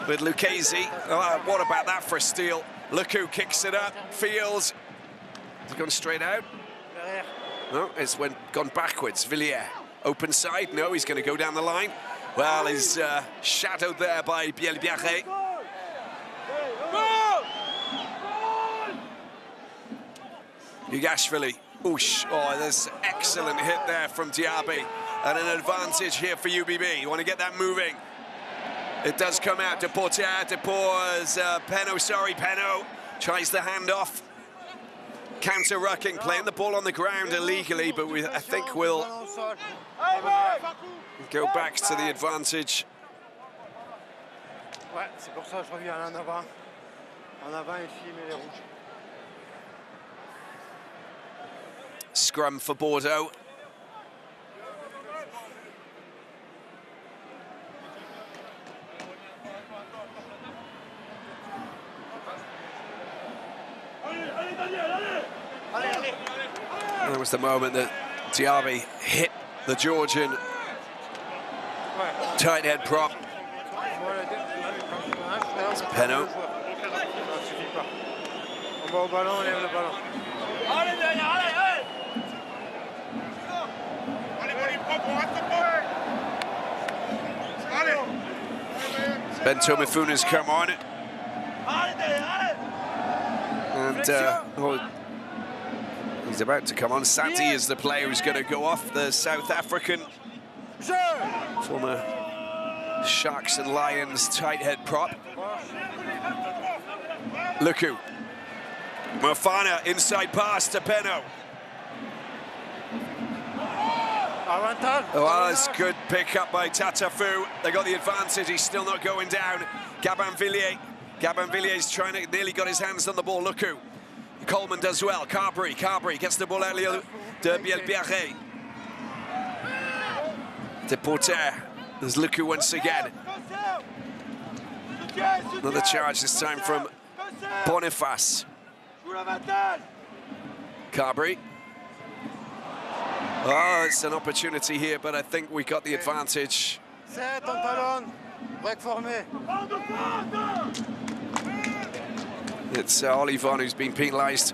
With Lucchesi. Oh, what about that for a steal? Luku kicks it up, Fields. Has it gone straight out? No, it's gone backwards. Villiers. Open side, no, he's going to go down the line. Well, he's shadowed there by Bielbiaré. Yugashvili. Oosh. Oh, there's an excellent hit there from Diaby. And an advantage here for UBB. You want to get that moving. It does come out. Penno tries the handoff. Counter-rucking, playing the ball on the ground illegally, but I think we'll go back to the advantage. Ouais, c'est pour ça que je reviens en avant. En avant ici, mais les rouges. Scrum for Bordeaux. That was the moment that Diaby hit the Georgian tight head prop. It's Penno. Bento Mifuna's come on. And he's about to come on. Sati is the player who's going to go off, the South African former Sharks and Lions tight head prop. Luku. Mofana, inside pass to Penaud. Oh, that's good pick up by Tatafu. They got the advantage. He's still not going down. Gabin-Villier's trying to, nearly got his hands on the ball. Luku. Coleman does well. Carberry gets the ball earlier de Bielbiaré. De Porter. There's Luku once again. Another charge this time from Boniface. Carberry. Oh, it's an opportunity here, but I think we got the advantage. It's Olivon who's been penalised.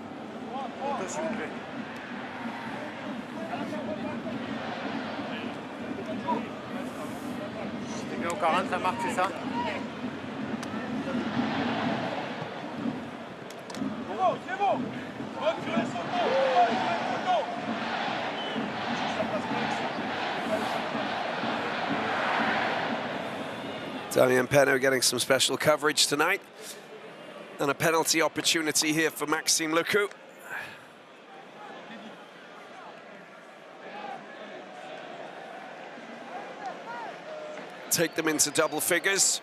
Damien Penaud getting some special coverage tonight. And a penalty opportunity here for Maxime Luku. Take them into double figures.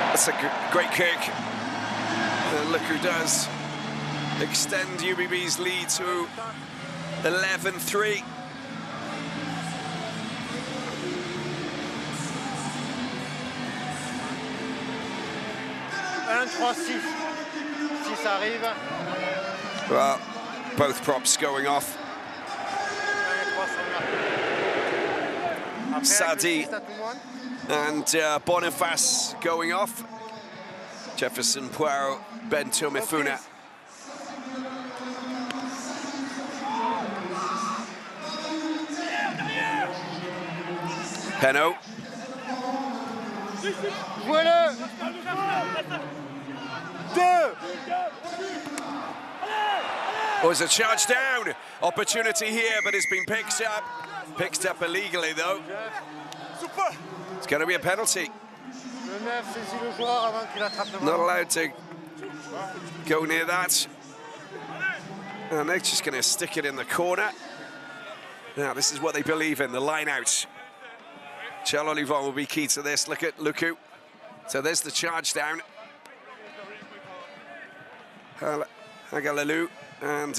That's a great kick. And Luku does extend UBB's lead to 11-3. Well, both props going off. Sadi and Boniface going off. Jefferson Poirot, Bento Mifuna. Penaud. Voilà. Oh, there's a charge down. Opportunity here, but it's been picked up. Picked up illegally, though. It's going to be a penalty. Not allowed to go near that. And they're just going to stick it in the corner. Now, this is what they believe in, the line out. Charles Olivon will be key to this. Look at Luku. So there's the charge down. Hagalalou, and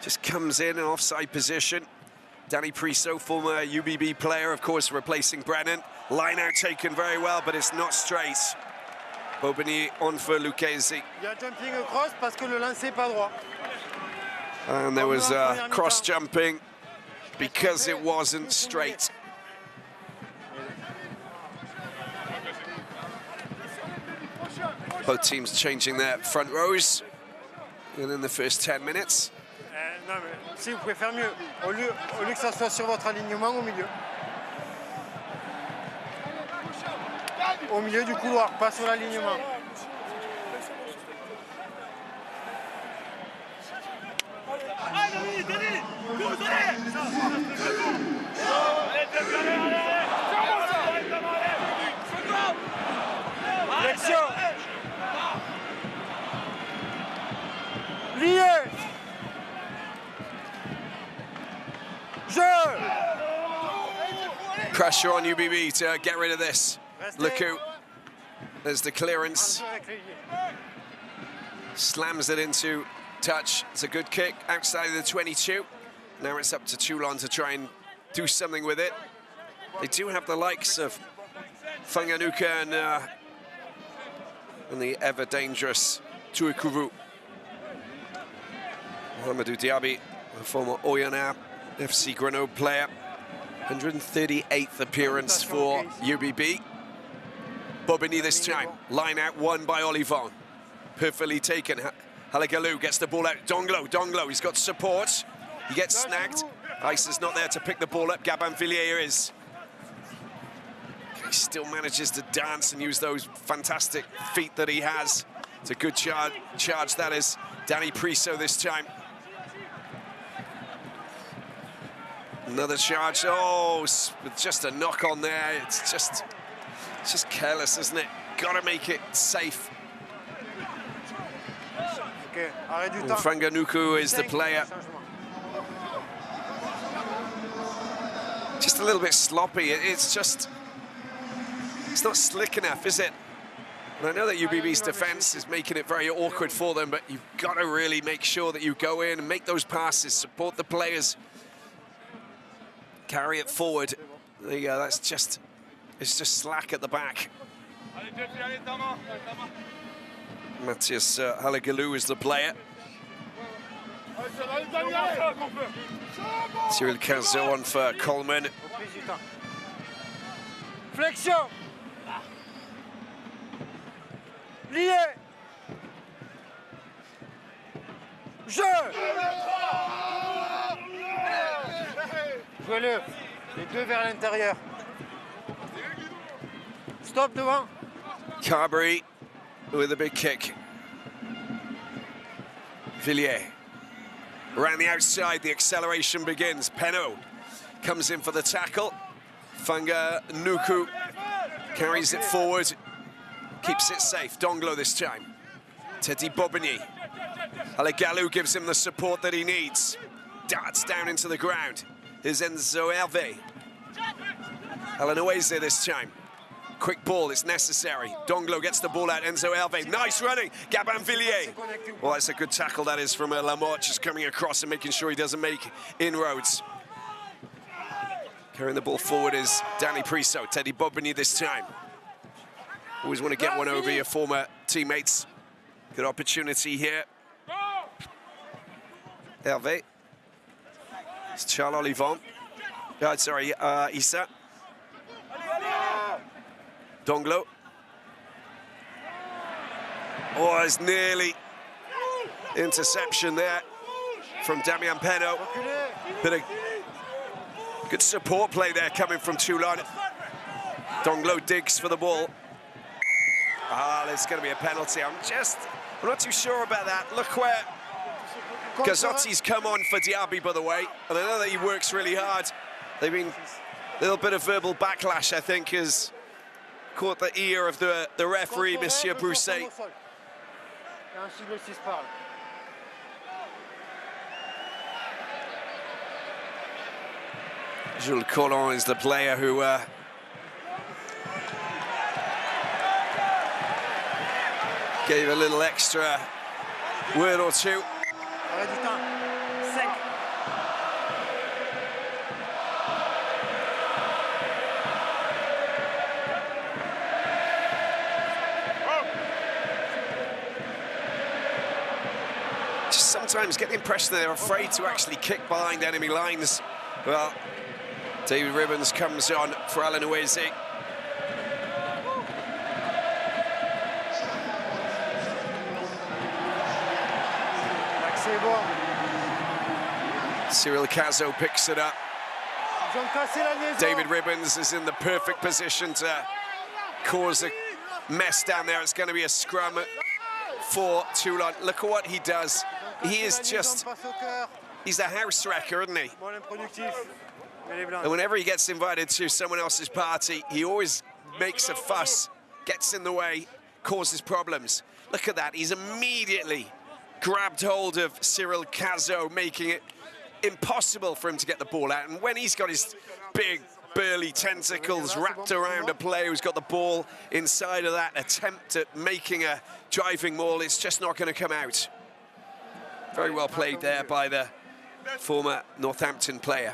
just comes in an offside position. Danny Priso, former UBB player, of course, replacing Brennan. Line out taken very well, but it's not straight. Bobigny on for Lucchesi. And there was cross jumping because it wasn't straight. Both teams changing their front rows within the first 10 minutes. Non, mais si vous pouvez faire mieux, au lieu que ça soit sur votre alignement au milieu. Au milieu du couloir, pas sur l'alignement. Flexion. Lié. Pressure on UBB to get rid of this. Luku, there's the clearance. Slams it into touch. It's a good kick outside of the 22. Now it's up to Toulon to try and do something with it. They do have the likes of Fanganuka and the ever-dangerous Tuikuru. Mohamedou Diaby, a former Oyonnax FC Grenoble player. 138th appearance for UBB. Bobigny this time. Line out won by Olivon. Perfectly taken. Halagalou gets the ball out. Donglo, he's got support. He gets snagged. Ice is not there to pick the ball up. Gabin-Villiers is. He still manages to dance and use those fantastic feet that he has. It's a good charge that is. Danny Priso this time. Another charge. Oh, with just a knock on there. It's just careless, isn't it? Got to make it safe. Fanganuku is the player. Just a little bit sloppy. It's not slick enough, is it? And I know that UBB's defense is making it very awkward for them, but you've got to really make sure that you go in and make those passes, support the players, carry it forward. There you go. It's just slack at the back. Matthias Halagalou is the player. Cyril Cazot on for Coleman. Flexion. Lié. Jeu. Jouez-le. Les deux vers l'intérieur. Stop devant. Carberry with a big kick. Villiers. Around the outside, the acceleration begins. Penaud comes in for the tackle. Fanganuku carries it forward, keeps it safe. Donglo this time. Teddy Bobigny. Halagalou gives him the support that he needs. Darts down into the ground. Here's Enzo Hervé. Alanoese this time. Quick ball, it's necessary. Donglo gets the ball out, Enzo Hervé. Nice running, Gabin Villiers. Well, that's a good tackle, that is, from Lamotte, just coming across and making sure he doesn't make inroads. Carrying the ball forward is Danny Priso. Teddy Bobigny this time. Always want to get one over your former teammates. Good opportunity here. Hervé. It's Charles Olivon. Sorry, Issa. Donglo. Oh, it's nearly interception there from Damien Penaud. Bit of good support play there coming from Toulon. Donglo digs for the ball. There's going to be a penalty. I'm not too sure about that. Look where Gazotti's come on for Diaby, by the way. And I know that he works really hard. They've been a little bit of verbal backlash, I think, has caught the ear of the referee, Monsieur Brousset. Jules Collin is the player who gave a little extra word or two. Just sometimes get the impression they're afraid to actually kick behind enemy lines. Well, David Ribbons comes on for Alanoese. Cyril Cazot picks it up. David Ribbons is in the perfect position to cause a mess down there. It's going to be a scrum for Toulon. Look at what he does. He is just, he's a house wrecker, isn't he? And whenever he gets invited to someone else's party, he always makes a fuss, gets in the way, causes problems. Look at that, he's immediately grabbed hold of Cyril Cazot, making it impossible for him to get the ball out. And when he's got his big, burly tentacles wrapped around a player who's got the ball inside of that attempt at making a driving maul, it's just not going to come out. Very well played there by the former Northampton player.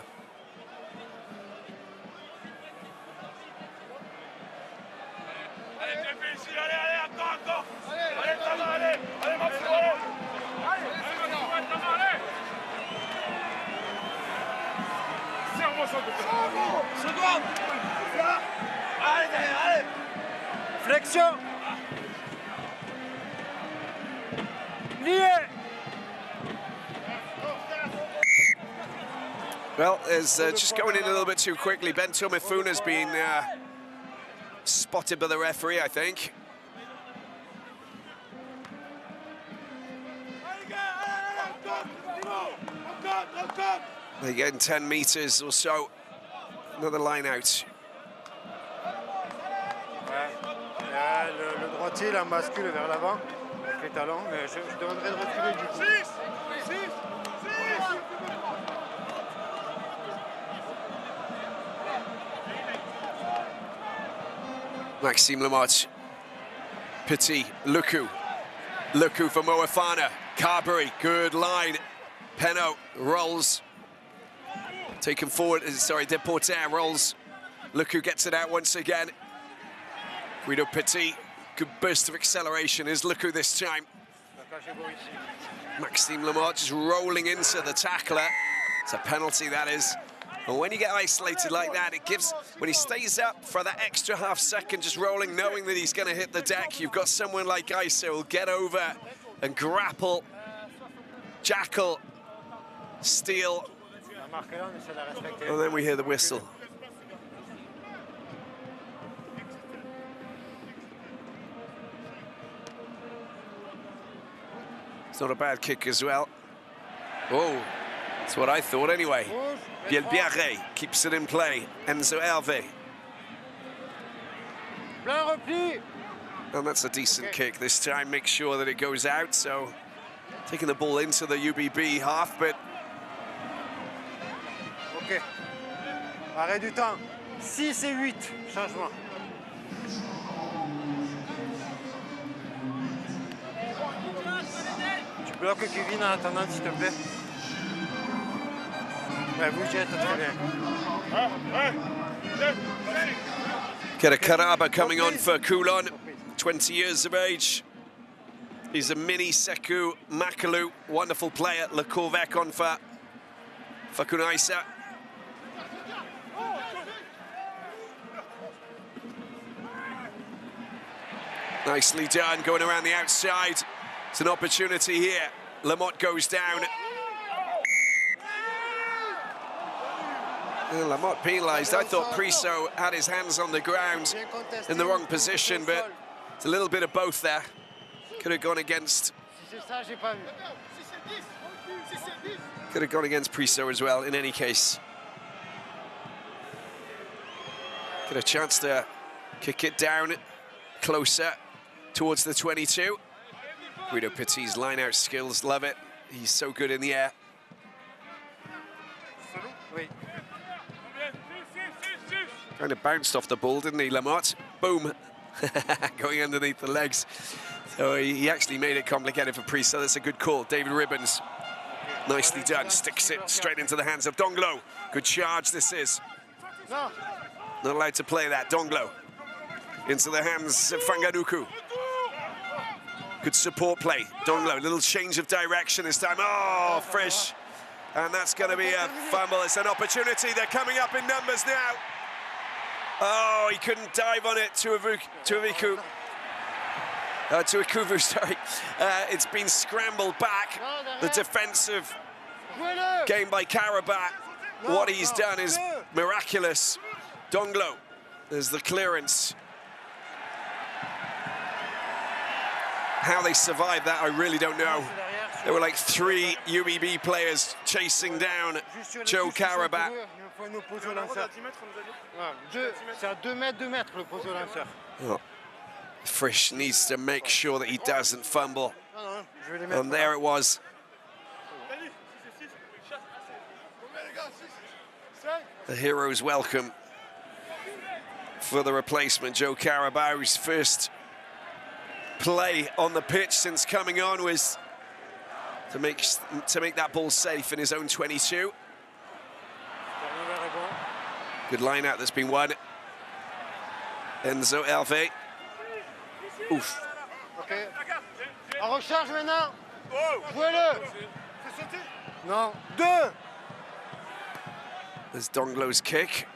Flexion. Lié. Well, it's just going in a little bit too quickly. Bento Mifuna's been spotted by the referee, I think. They get 10 meters or so. Another line out. Ouais. Le droitier, il en bascule vers l'avant avec les talons, mais je demanderai de reculer du coup. 6. Maxime Lamotte. Petit, Luku. Luku for Moefana. Carberry, good line. Penno rolls. Taken forward, sorry, Deporter rolls. Luku gets it out once again. Guido Petit, good burst of acceleration is Luku this time. Maxime Lamotte just rolling into the tackler. It's a penalty, that is. And when you get isolated like that, it gives, when he stays up for that extra half second, just rolling, knowing that he's going to hit the deck, you've got someone like Iso who'll get over and grapple, jackal, steal. And then we hear the whistle. It's not a bad kick as well. Oh, that's what I thought anyway. Bielbiaré keeps it in play. Enzo Hervé. And that's a decent kick this time. Make sure that it goes out. So taking the ball into the UBB half, but... Ok. Arrêt du temps. 6 et 8. Changement. Tu bloques Kevin en attendant, s'il te plaît. Ouais, vous jette très bien. Karakaraba coming on for Toulon, 20 years of age. He's a mini Sekou Makalu, wonderful player. Le Corvec on for Kunaisa. Nicely done, going around the outside. It's an opportunity here. Lamotte goes down. Lamotte penalised. I thought Priso had his hands on the ground in the wrong position, but it's a little bit of both there. Could have gone against... Could have gone against Priso as well, in any case. Get a chance to kick it down closer towards the 22. Guido Petit's line-out skills, love it. He's so good in the air. Kind of bounced off the ball, didn't he, Lamotte? Boom. Going underneath the legs. So he actually made it complicated for Priso. That's a good call. David Ribbons. Nicely done. Sticks it straight into the hands of Donglo. Good charge this is. Not allowed to play that. Donglo. Into the hands of Fanganuku. Good support play. Donglo, little change of direction this time. Oh, Frisch. And that's going to be a fumble. It's an opportunity. They're coming up in numbers now. Oh, he couldn't dive on it to Ikuvu, sorry. It's been scrambled back. The defensive game by Karabakh. What he's done is miraculous. Donglo, there's the clearance. How they survived that, I really don't know. There were like 3 UBB players chasing down Joe Karabakh. Oh. Frisch needs to make sure that he doesn't fumble. And there it was. The hero's welcome for the replacement. Joe Karabakh, whose first play on the pitch since coming on was to make that ball safe in his own 22. Good line out that's been won. Enzo Hervé. Oof. Ok. En recharge maintenant. Jouez-le. Non. 2. There's Donglo's kick.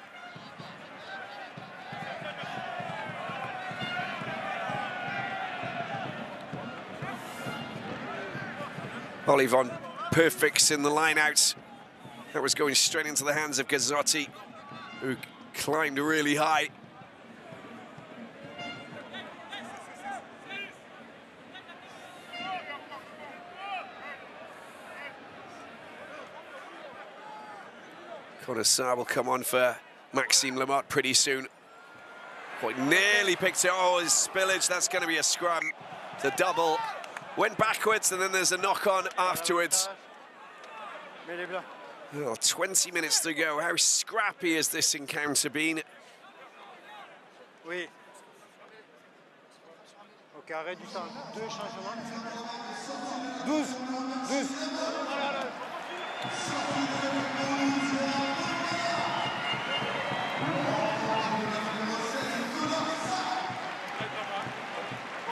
Olivon perfects in the line-out. That was going straight into the hands of Gazzotti, who climbed really high. Connoisseur will come on for Maxime Lamotte pretty soon. Quite nearly picked it. Oh, his spillage, that's going to be a scrum. The double went backwards, and then there's a knock-on afterwards. Oh, 20 minutes to go. How scrappy has this encounter been? Oui. Ok, arrête du temps. 2 changements. 12.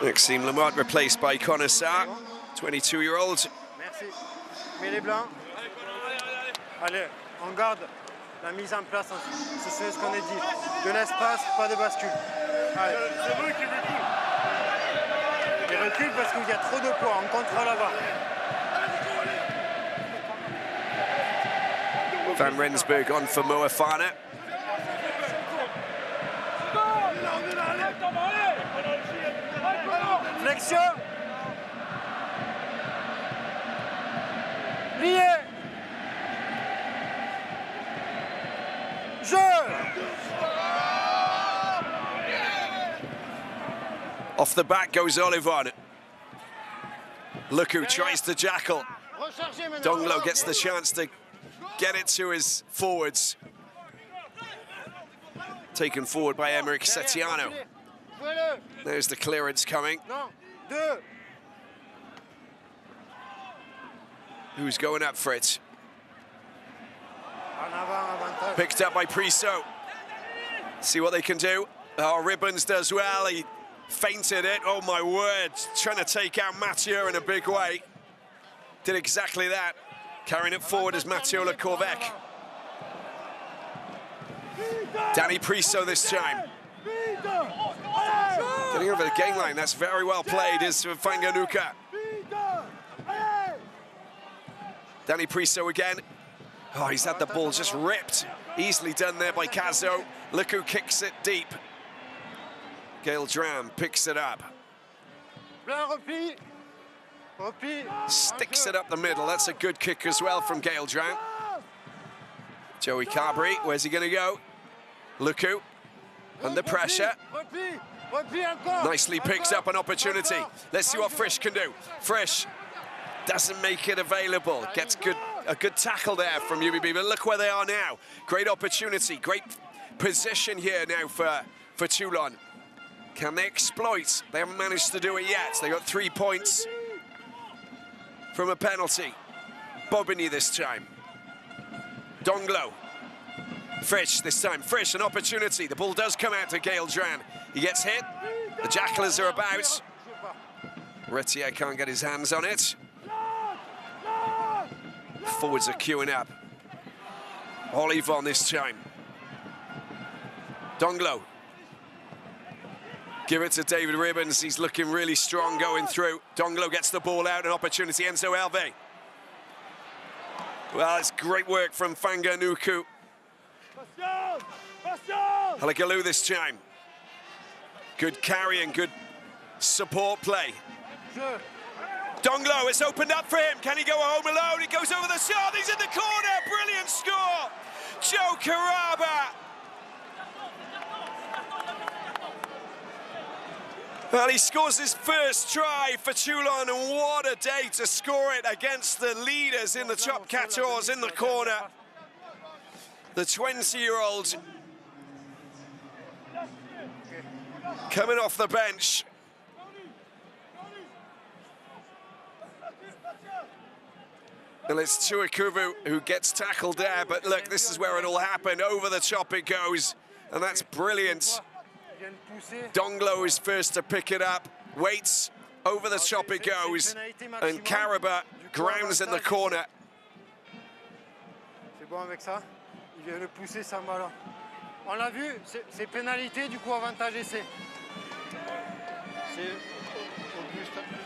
Maxime Lamotte replaced by Connoisseur, 22-year-old. Merci. Mets les blancs. Allez, on garde la mise en place. C'est ce qu'on a dit. De l'espace, pas de bascule. Allez. C'est vrai qu'il recule. Il recule parce qu'il y a trop de poids. On contrôle là-bas. Van Rensburg on for Moefana. Flexion. Lié. Jeu. Off the back goes Olivon. Luku tries to jackal. Donglo gets the chance to get it to his forwards. Taken forward by Emeric Setiano. There's the clearance coming. Who's going up for it? Picked up by Priso. See what they can do. Oh, Ribbons does well. He feinted it. Oh, my word. Trying to take out Mathieu in a big way. Did exactly that. Carrying it forward is Mathieu Le Corvec. Danny Priso this time. Getting over the game line. That's very well played is Fanganuka. Danny Priso again. Oh, he's had the ball just ripped. Easily done there by Kazo. Look who kicks it deep. Gail Dram picks it up. Sticks it up the middle. That's a good kick as well from Gail Dram. Joey Carberry, where's he going to go? Luku, under pressure. Nicely picks up an opportunity. Let's see what Frisch can do. Frisch doesn't make it available. Gets a good tackle there from UBB, but look where they are now. Great opportunity, great position here now for Toulon. Can they exploit? They haven't managed to do it yet. They got 3 points from a penalty. Bobigny this time. Donglo. Frisch this time. Frisch, an opportunity. The ball does come out to Gail Dran. He gets hit. The Jackalers are about. Retier can't get his hands on it. Forwards are queuing up. Olivon this time. Donglo. Give it to David Ribbons. He's looking really strong going through. Donglo gets the ball out, an opportunity. Enzo Alve. Well, it's great work from Fanganuku. Halagaloo this time. Good carry and good support play. Donglo, it's opened up for him. Can he go home alone? He goes over the shot. He's in the corner. Brilliant score. Joe Caraba. Well, he scores his first try for Toulon, and what a day to score it against the leaders in the top 14 in the corner. The 20-year-old coming off the bench. Well, it's Tuikuvu who gets tackled there, but look, this is where it all happened. Over the top it goes, and that's brilliant. Donglo is first to pick it up, waits, over the top it goes, and Caraba grounds in the corner. C'est bon avec ça. Il vient le pousser sans ballon. On l'a vu, c'est pénalité, du coup avantage essai.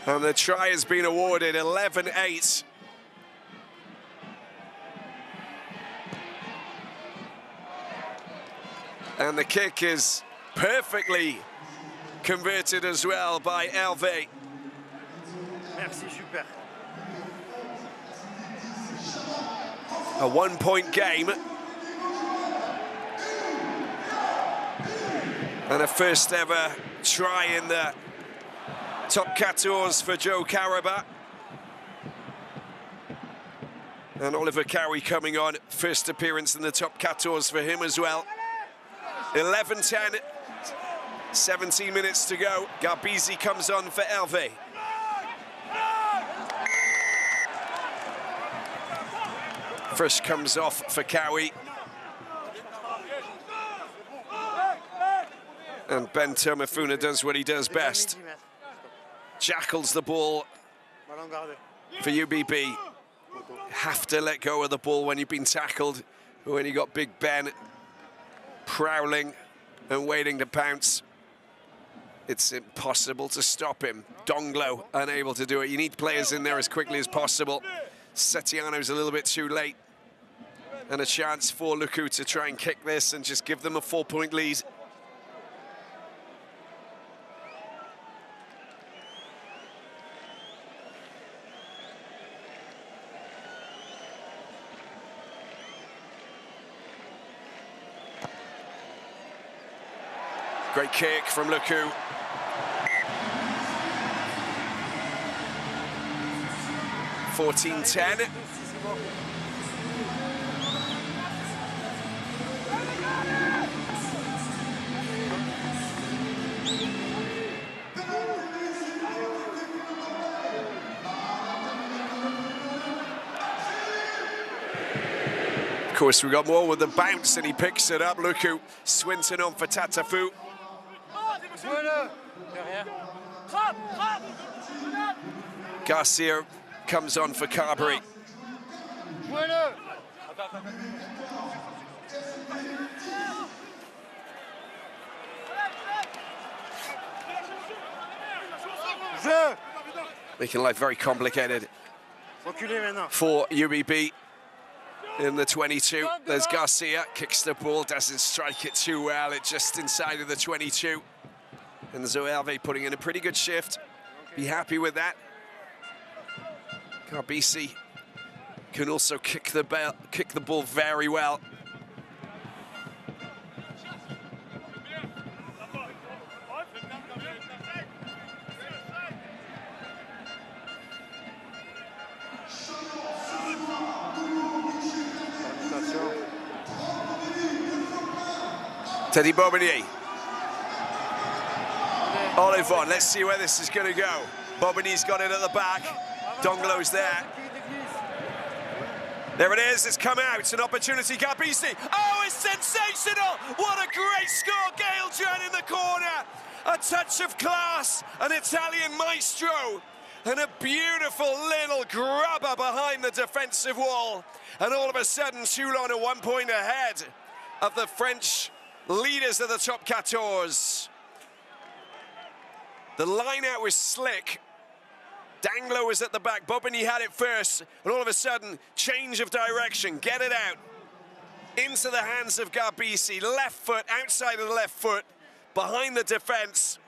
And the try has been awarded, 11-8. And the kick is perfectly converted as well by Hervé. Merci, super. A 1-point game. And a first ever try in the top 14 for Joe Caraba. And Oliver Cowie coming on, first appearance in the top 14 for him as well. 11-10, 17 minutes to go. Garbizi comes on for Hervé. First comes off for Cowie. And Ben Tomafuna does what he does best. Jackals the ball for UBB. Have to let go of the ball when you've been tackled, but when you got Big Ben prowling and waiting to pounce, it's impossible to stop him. Donglo unable to do it. You need players in there as quickly as possible. Setiano's a little bit too late. And a chance for Luku to try and kick this and just give them a 4-point lead. Great kick from Luku. (14-10). Of course, we got more with the bounce, and he picks it up. Luku, Swinton on for Tatafu. Garcia comes on for Carberry. Making life very complicated for UBB in the 22. There's Garcia, kicks the ball, doesn't strike it too well. It's just inside of the 22. And Zoerve putting in a pretty good shift. Be happy with that. Garbisi can also kick the ball very well. Teddy Bobigny. Olivon, let's see where this is going to go. Bobigny's got it at the back. Donglo's there. There it is, it's come out. It's an opportunity, Garbisi. Oh, it's sensational! What a great score, Gail Jan in the corner. A touch of class, an Italian maestro, and a beautiful little grubber behind the defensive wall. And all of a sudden, Toulon are 1 point ahead of the French leaders of the top 14. The line out was slick. Danglo was at the back. Bobigny had it first, and all of a sudden, change of direction. Get it out into the hands of Garbisi. Left foot, outside of the left foot, behind the defense.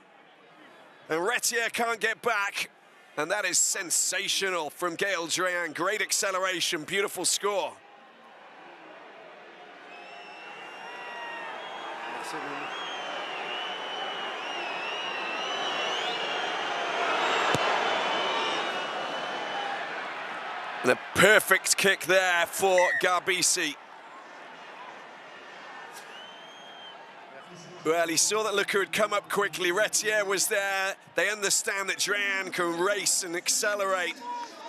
And Retier can't get back. And that is sensational from Gael Dreyan. Great acceleration, beautiful score. And a perfect kick there for Garbisi. Well, he saw that Luku had come up quickly. Retier was there. They understand that Dreyan can race and accelerate.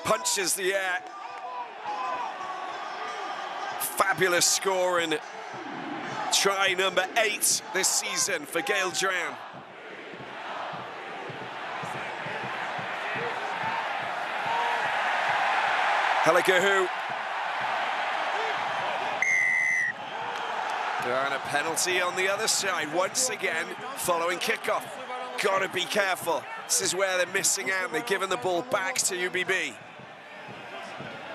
Punches the air. Fabulous score in try number 8 this season for Gael Dreyan. Helikahu. And a penalty on the other side once again following kickoff. Gotta be careful. This is where they're missing out. They're giving the ball back to UBB.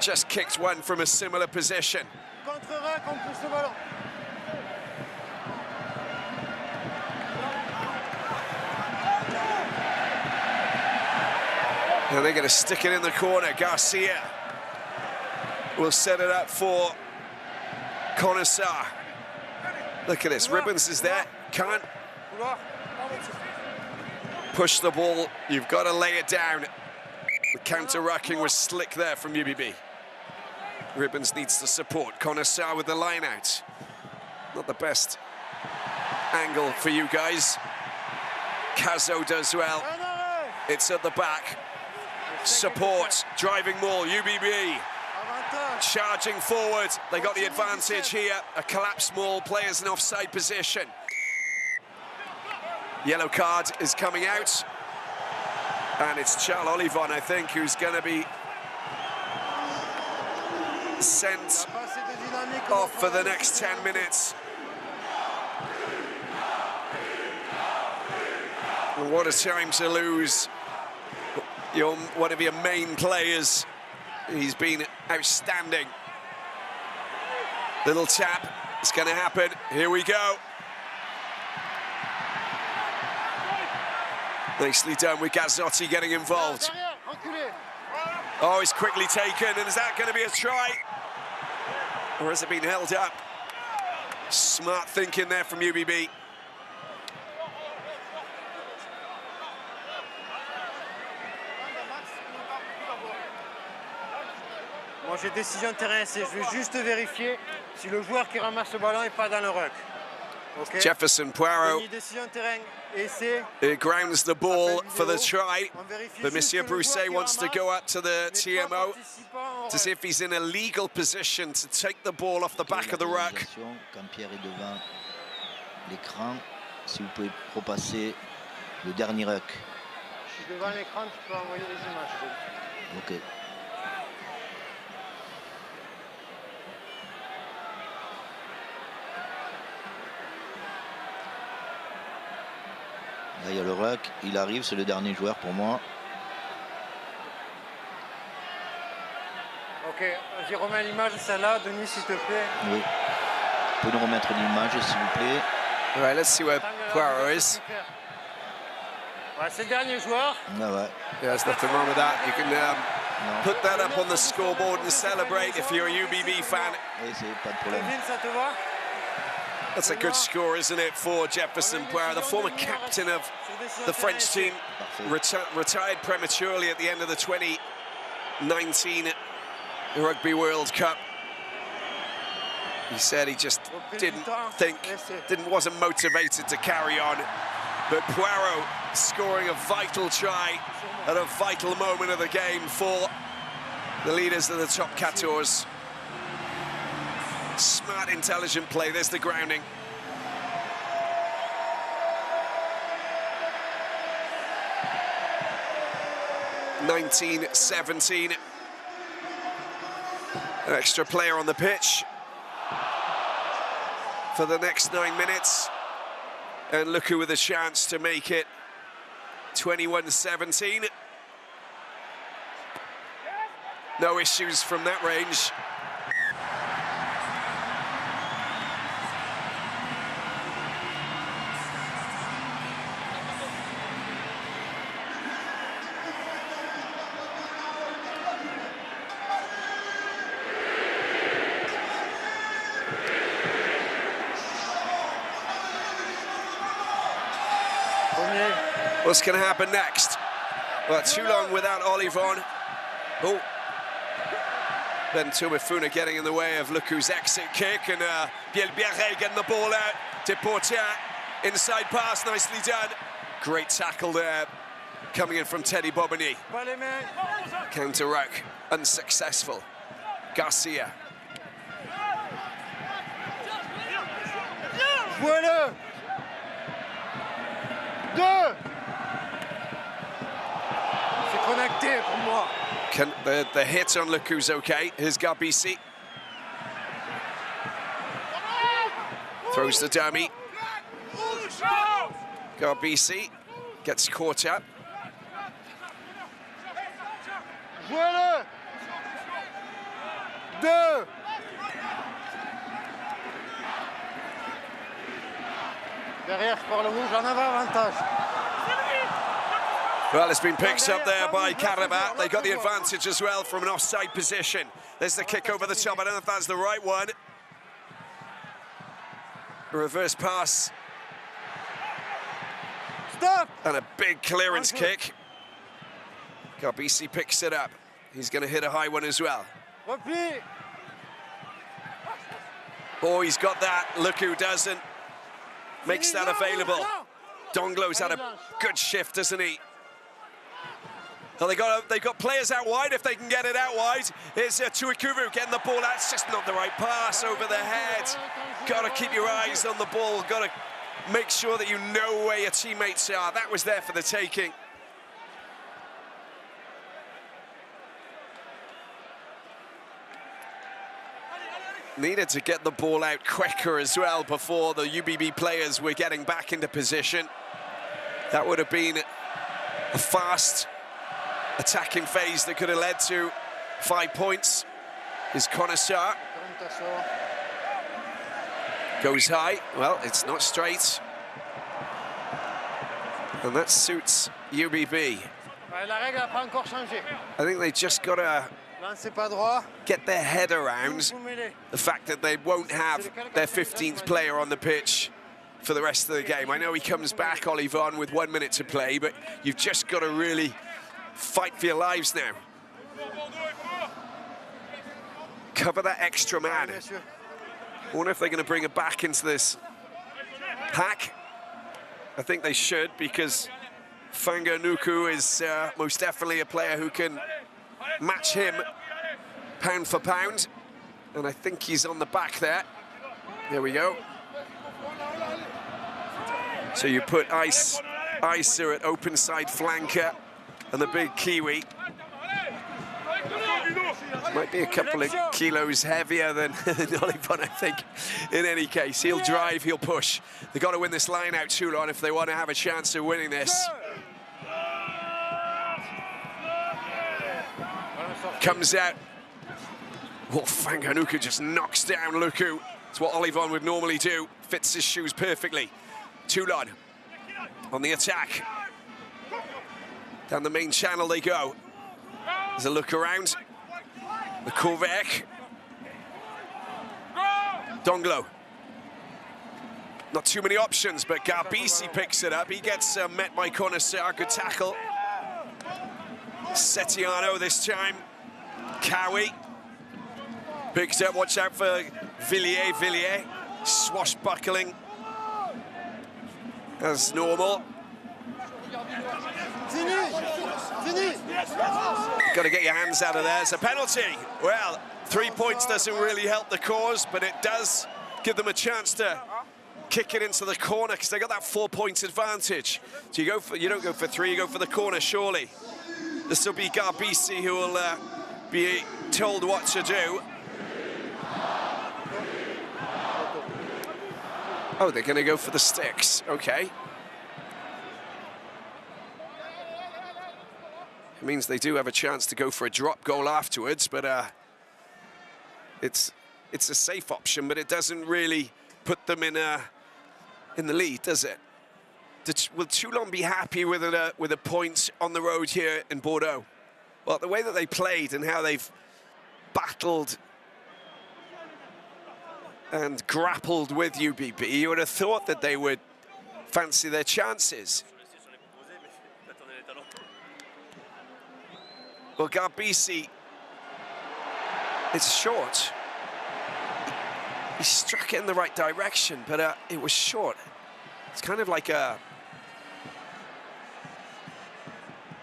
Just kicked one from a similar position. And they're going to stick it in the corner. Garcia will set it up for Connoisseur. Look at this, Ribbons is there, can't push the ball, you've got to lay it down. The counter-rucking was slick there from UBB. Ribbons needs the support, Connoisseur with the line out. Not the best angle for you guys. Cazo does well, it's at the back. Support, driving more, UBB. Charging forward, they got the advantage here. A collapsed ball, players in offside position. Yellow card is coming out. And it's Charles Olivon, I think, who's going to be sent off for the next 10 minutes. And what a time to lose one of your main players. He's been outstanding. Little tap, it's going to happen. Here we go. Nicely done with Gazzotti getting involved. Oh, it's quickly taken, and is that going to be a try? Or has it been held up? Smart thinking there from UBB. Moi j'ai décision de terrain, je vais juste vérifier si le joueur qui ramasse le ballon n'est pas dans le ruck. Okay. Jefferson Poirot grounds the ball for the try, but Monsieur Brousset wants to go up to the TMO to see if he's in a legal position to take the ball off the back of the ruck. Quand Pierre est devant l'écran, si vous pouvez repasser le dernier ruck. Je suis devant l'écran, tu peux envoyer les images. Ok. Là, il y a le ruck, il arrive, c'est le dernier joueur pour moi. Ok, vas-y, remets l'image, celle-là, Denis, s'il te plaît. Oui. Vous pouvez nous remettre l'image, s'il vous plaît. All right, let's see where Poirot is. Ouais, c'est le dernier joueur. Ah ouais. Yeah, there's nothing wrong with that. You can put that up on the scoreboard and celebrate if you're a UBB fan. Oui, c'est pas de problème. Kevin, ça te va? That's a good score, isn't it, for Jefferson Poirot, the former captain of the French team, retired prematurely at the end of the 2019 Rugby World Cup. He said he just wasn't motivated to carry on. But Poirot scoring a vital try at a vital moment of the game for the leaders of the top 14. Smart, intelligent play. There's the grounding. (19-17). An extra player on the pitch for the next 9 minutes. And Luku with a chance to make it 21-17. No issues from that range. What's going to happen next? Well, Toulon without Olivon. Oh. Ben Tumifuna getting in the way of Luku's exit kick, and Bielbiere getting the ball out. Deportia, inside pass, nicely done. Great tackle there, coming in from Teddy Bobigny. Counter ruck, unsuccessful. Garcia. Jouez-le! Deux! C'est connecté pour moi. The hit on Luku's okay. Here's Garbisi. Throws the dummy. Garbisi gets caught up. Jouez-le! Deux! Derrière, par le rouge, j'en avais avantage. Well, it's been picked up there by Karabat. They got the advantage as well from an offside position. There's the kick over the top. I don't know if that's the right one. reverse pass. Stop! And a big clearance kick. Garbisi picks it up. He's going to hit a high one as well. Repli. Oh, he's got that. Look who doesn't. Makes that available. Donglo's had a good shift, doesn't he? Well, they've got players out wide if they can get it out wide. Here's Tuikuvu getting the ball out. It's just not the right pass over the head. Got to keep your eyes on the ball. Got to make sure that you know where your teammates are. That was there for the taking. Needed to get the ball out quicker as well before the UBB players were getting back into position. That would have been a fast attacking phase that could have led to 5 points. Is Connoisseur. Goes high. Well, it's not straight. And that suits UBB. I think they just got to get their head around the fact that they won't have their 15th player on the pitch for the rest of the game. I know he comes back, Olivon, with 1 minute to play, but you've just got to really fight for your lives now. Cover that extra man. I wonder if they're going to bring it back into this pack. I think they should, because Fanganuku is most definitely a player who can match him pound for pound. And I think he's on the back there. There we go. So you put Isa at open side flanker and the big Kiwi. Might be a couple of kilos heavier than Olivon, I think. In any case, he'll drive, he'll push. They've got to win this line out, Toulon, if they want to have a chance of winning this. Comes out. Well, Fanganuku just knocks down Luku. It's what Olivon would normally do. Fits his shoes perfectly. Toulon on the attack. Down the main channel they go. There's a look around. The Korvek. Donglo. Not too many options, but Garbisi picks it up. He gets met by Connoisseur. Good tackle. Setiano this time. Cowie. Picks up, watch out for Villiers. Swashbuckling. As normal. Got to get your hands out of there. It's a penalty. Well, 3 points doesn't really help the cause, but it does give them a chance to kick it into the corner, because they got that 4 points advantage. So you don't go for three, you go for the corner, surely. This will be Garbisi who will be told what to do. Oh, they're going to go for the sticks. Okay. It means they do have a chance to go for a drop goal afterwards, but it's a safe option, but it doesn't really put them in the lead, does it? Will Toulon be happy with a point on the road here in Bordeaux? Well, the way that they played and how they've battled and grappled with UBB, you would have thought that they would fancy their chances. Well, Garbisi, it's short. He struck it in the right direction, but it was short. It's kind of like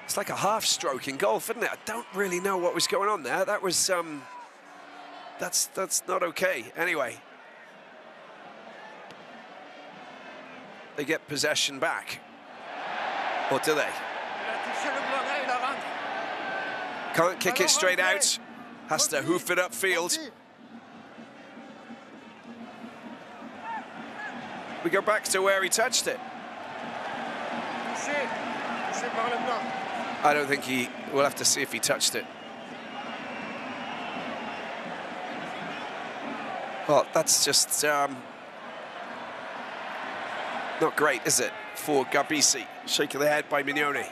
it's like a half stroke in golf, isn't it? I don't really know what was going on there. That was that's not okay. Anyway, they get possession back, or do they? Can't kick it straight out. Has to hoof it upfield. We go back to where he touched it. I don't think he... We'll have to see if he touched it. Well, that's just not great, is it, for Garbisi? Shaking the head by Mignone.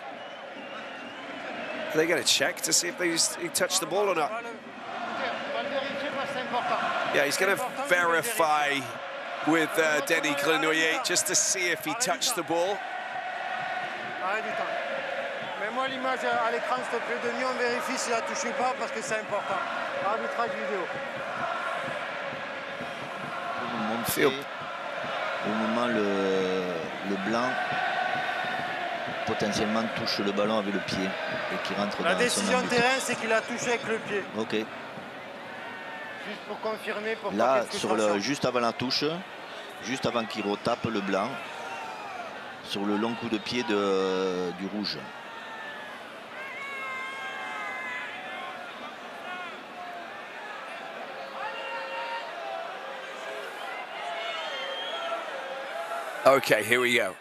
Are they going to check to see if he touched the ball or not? Yeah, he's going to verify with Denis Grenoyer just to see if he touched the ball. Arrête du temps. Mets-moi l'image à l'écran, s'il te plaît, Denis, on vérifie s'il a touché ou pas parce que c'est important. Arbitrage vidéo. Au moment le blanc potentiellement touche le ballon avec le pied et qui rentre dans son La décision de but. terrain, c'est qu'il a touché avec le pied. Ok. Juste pour confirmer. Pour Là, pas juste avant la touche, juste avant qu'il retape le blanc, sur le long coup de pied du rouge. Okay, here we go.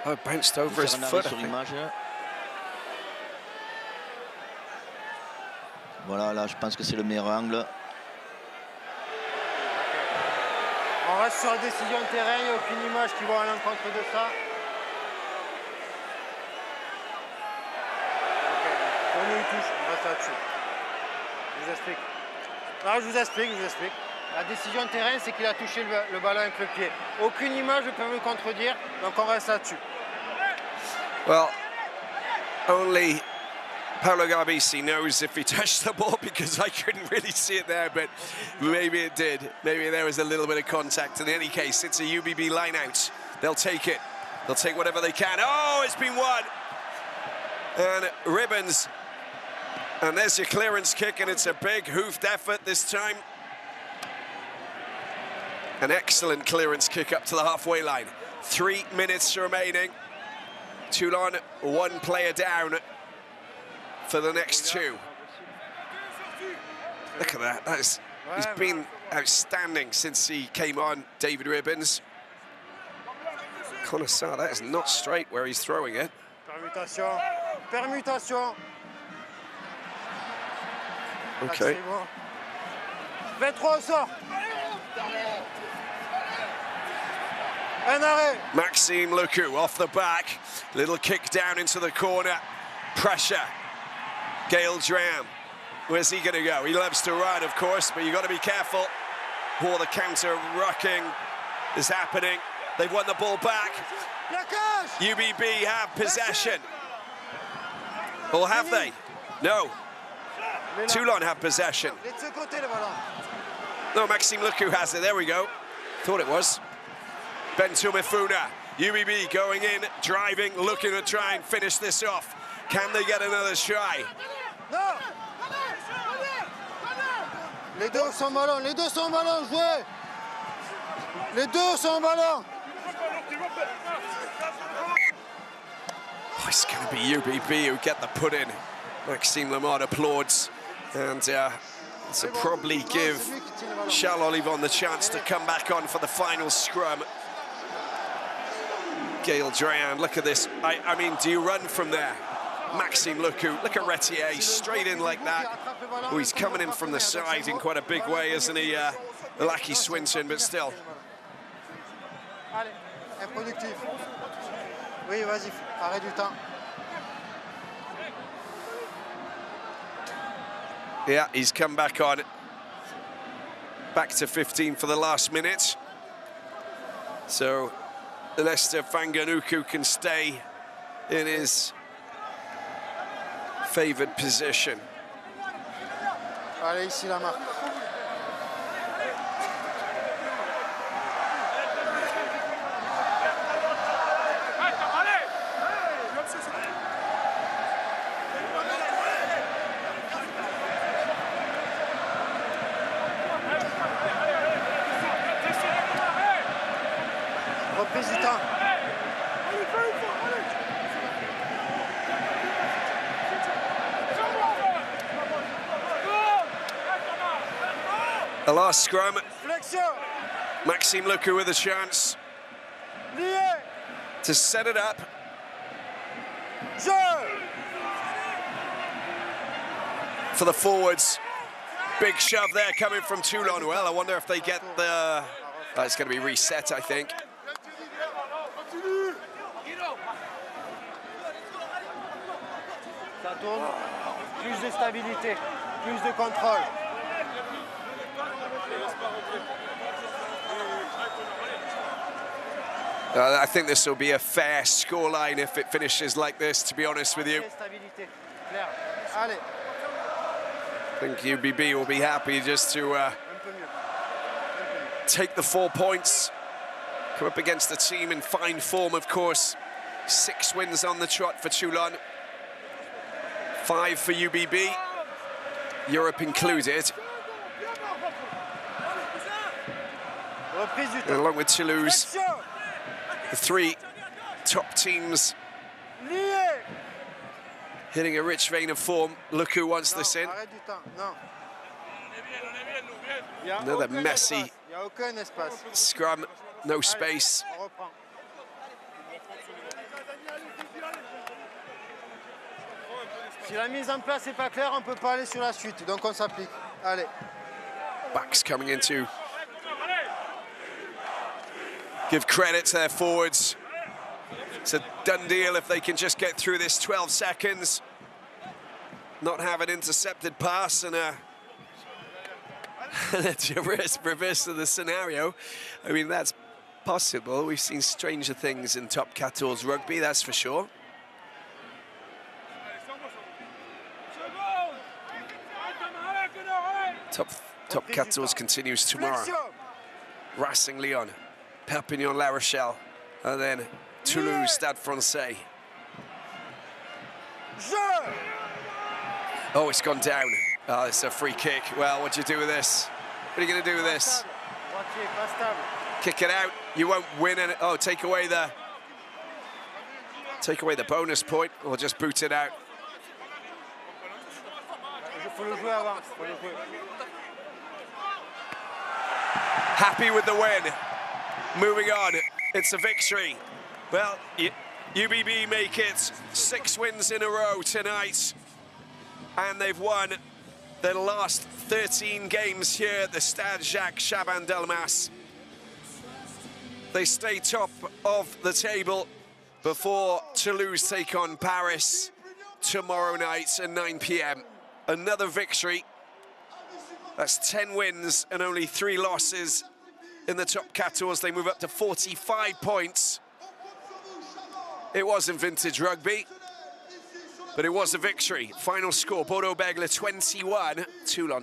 Oh, it bounced over his foot. Sur image. Voilà, là, je pense que c'est le meilleur angle. On reste sur la décision de terrain, il n'y a aucune image qui va à l'encontre de ça. Ok, on nous touche, on reste là-dessus. Je vous explique. Non, je vous explique. La décision de terrain, c'est qu'il a touché le ballon avec le pied. Aucune image ne peut me contredire, donc on reste là-dessus. Well, only Paolo Garbisi knows if he touched the ball because I couldn't really see it there, but maybe it did. Maybe there was a little bit of contact. In any case, it's a UBB line out. They'll take it. They'll take whatever they can. Oh, it's been won. And ribbons. And there's your clearance kick, and it's a big hoofed effort this time. An excellent clearance kick up to the halfway line. 3 minutes remaining. Toulon, one player down for the next two. Look at that. He's been outstanding since he came on, David Ribbons. Connoisseur, that is not straight where he's throwing it. Permutation. Permutation. Okay. 23 sort. Un arrêt. Maxime Lecou off the back. Little kick down into the corner. Pressure. Gael Dram. Where's he going to go? He loves to run, of course, but you've got to be careful. Oh, the counter-rucking is happening. They've won the ball back. UBB have possession. Or have they? No. Toulon have possession. No, Maxime Lecou has it. There we go. Thought it was. Bentumifuna, UBB going in, driving, looking to try and finish this off. Can they get another try? Non. Les deux sont ballon, jouez. Les deux sont ballon. Oh, it's going to be UBB who get the put in. Maxime Lamont applauds, and to probably give Charles Olivon the chance to come back on for the final scrum. Gael Dran, look at this. I mean, do you run from there? Maxime Lecou, look at Retier, straight in like that. Oh, he's coming in from the side in quite a big way, isn't he? Lucky Swinton, but still. Allez, improductif. Oui, vas-y, arrête du temps. Yeah, he's come back on. Back to 15 for the last minute. So Lester Fanganuku can stay in his favoured position. Allez, ici la marque. Reprise du temps. The last scrum. Flexion. Maxime Lecou with a chance Lié. to set it up. Jeu. For the forwards. Big shove there coming from Toulon. Well, I wonder if they get the... it's going to be reset, I think. Ça tourne. Plus de stabilité, plus de contrôle. I think this will be a fair scoreline if it finishes like this, to be honest with you. I think UBB will be happy just to take the 4 points. Come up against a team in fine form, of course. 6 wins on the trot for Toulon. 5 for UBB, Europe included. And along with Toulouse, the 3 top teams hitting a rich vein of form. Look who wants this in. Another messy scrum, no space. Si la mise en place n'est pas claire, on ne peut pas aller sur la suite, donc on s'applique. Allez. Backs coming in to give credit to their forwards. It's a done deal if they can just get through this 12 seconds. Not have an intercepted pass and a reverse of the scenario. I mean, that's possible. We've seen stranger things in top 14 rugby, that's for sure. Top 14 continues tomorrow. Racing Lyon, Perpignan La Rochelle, and then Toulouse Stade Francais. Oh, it's gone down. Oh, it's a free kick. Well, what do you do with this? What are you going to do with this? Kick it out. You won't win it. Oh, take away the bonus point, or just boot it out. Happy with the win. Moving on. It's a victory. Well, UBB make it 6 wins in a row tonight, and they've won their last 13 games here at the Stade Jacques Chaban-Delmas. They stay top of the table before Toulouse take on Paris tomorrow night at 9 p.m. Another victory. That's 10 wins and only 3 losses in the top 14. They move up to 45 points. It wasn't vintage rugby, but it was a victory. Final score, Bordeaux Vs 21, Toulon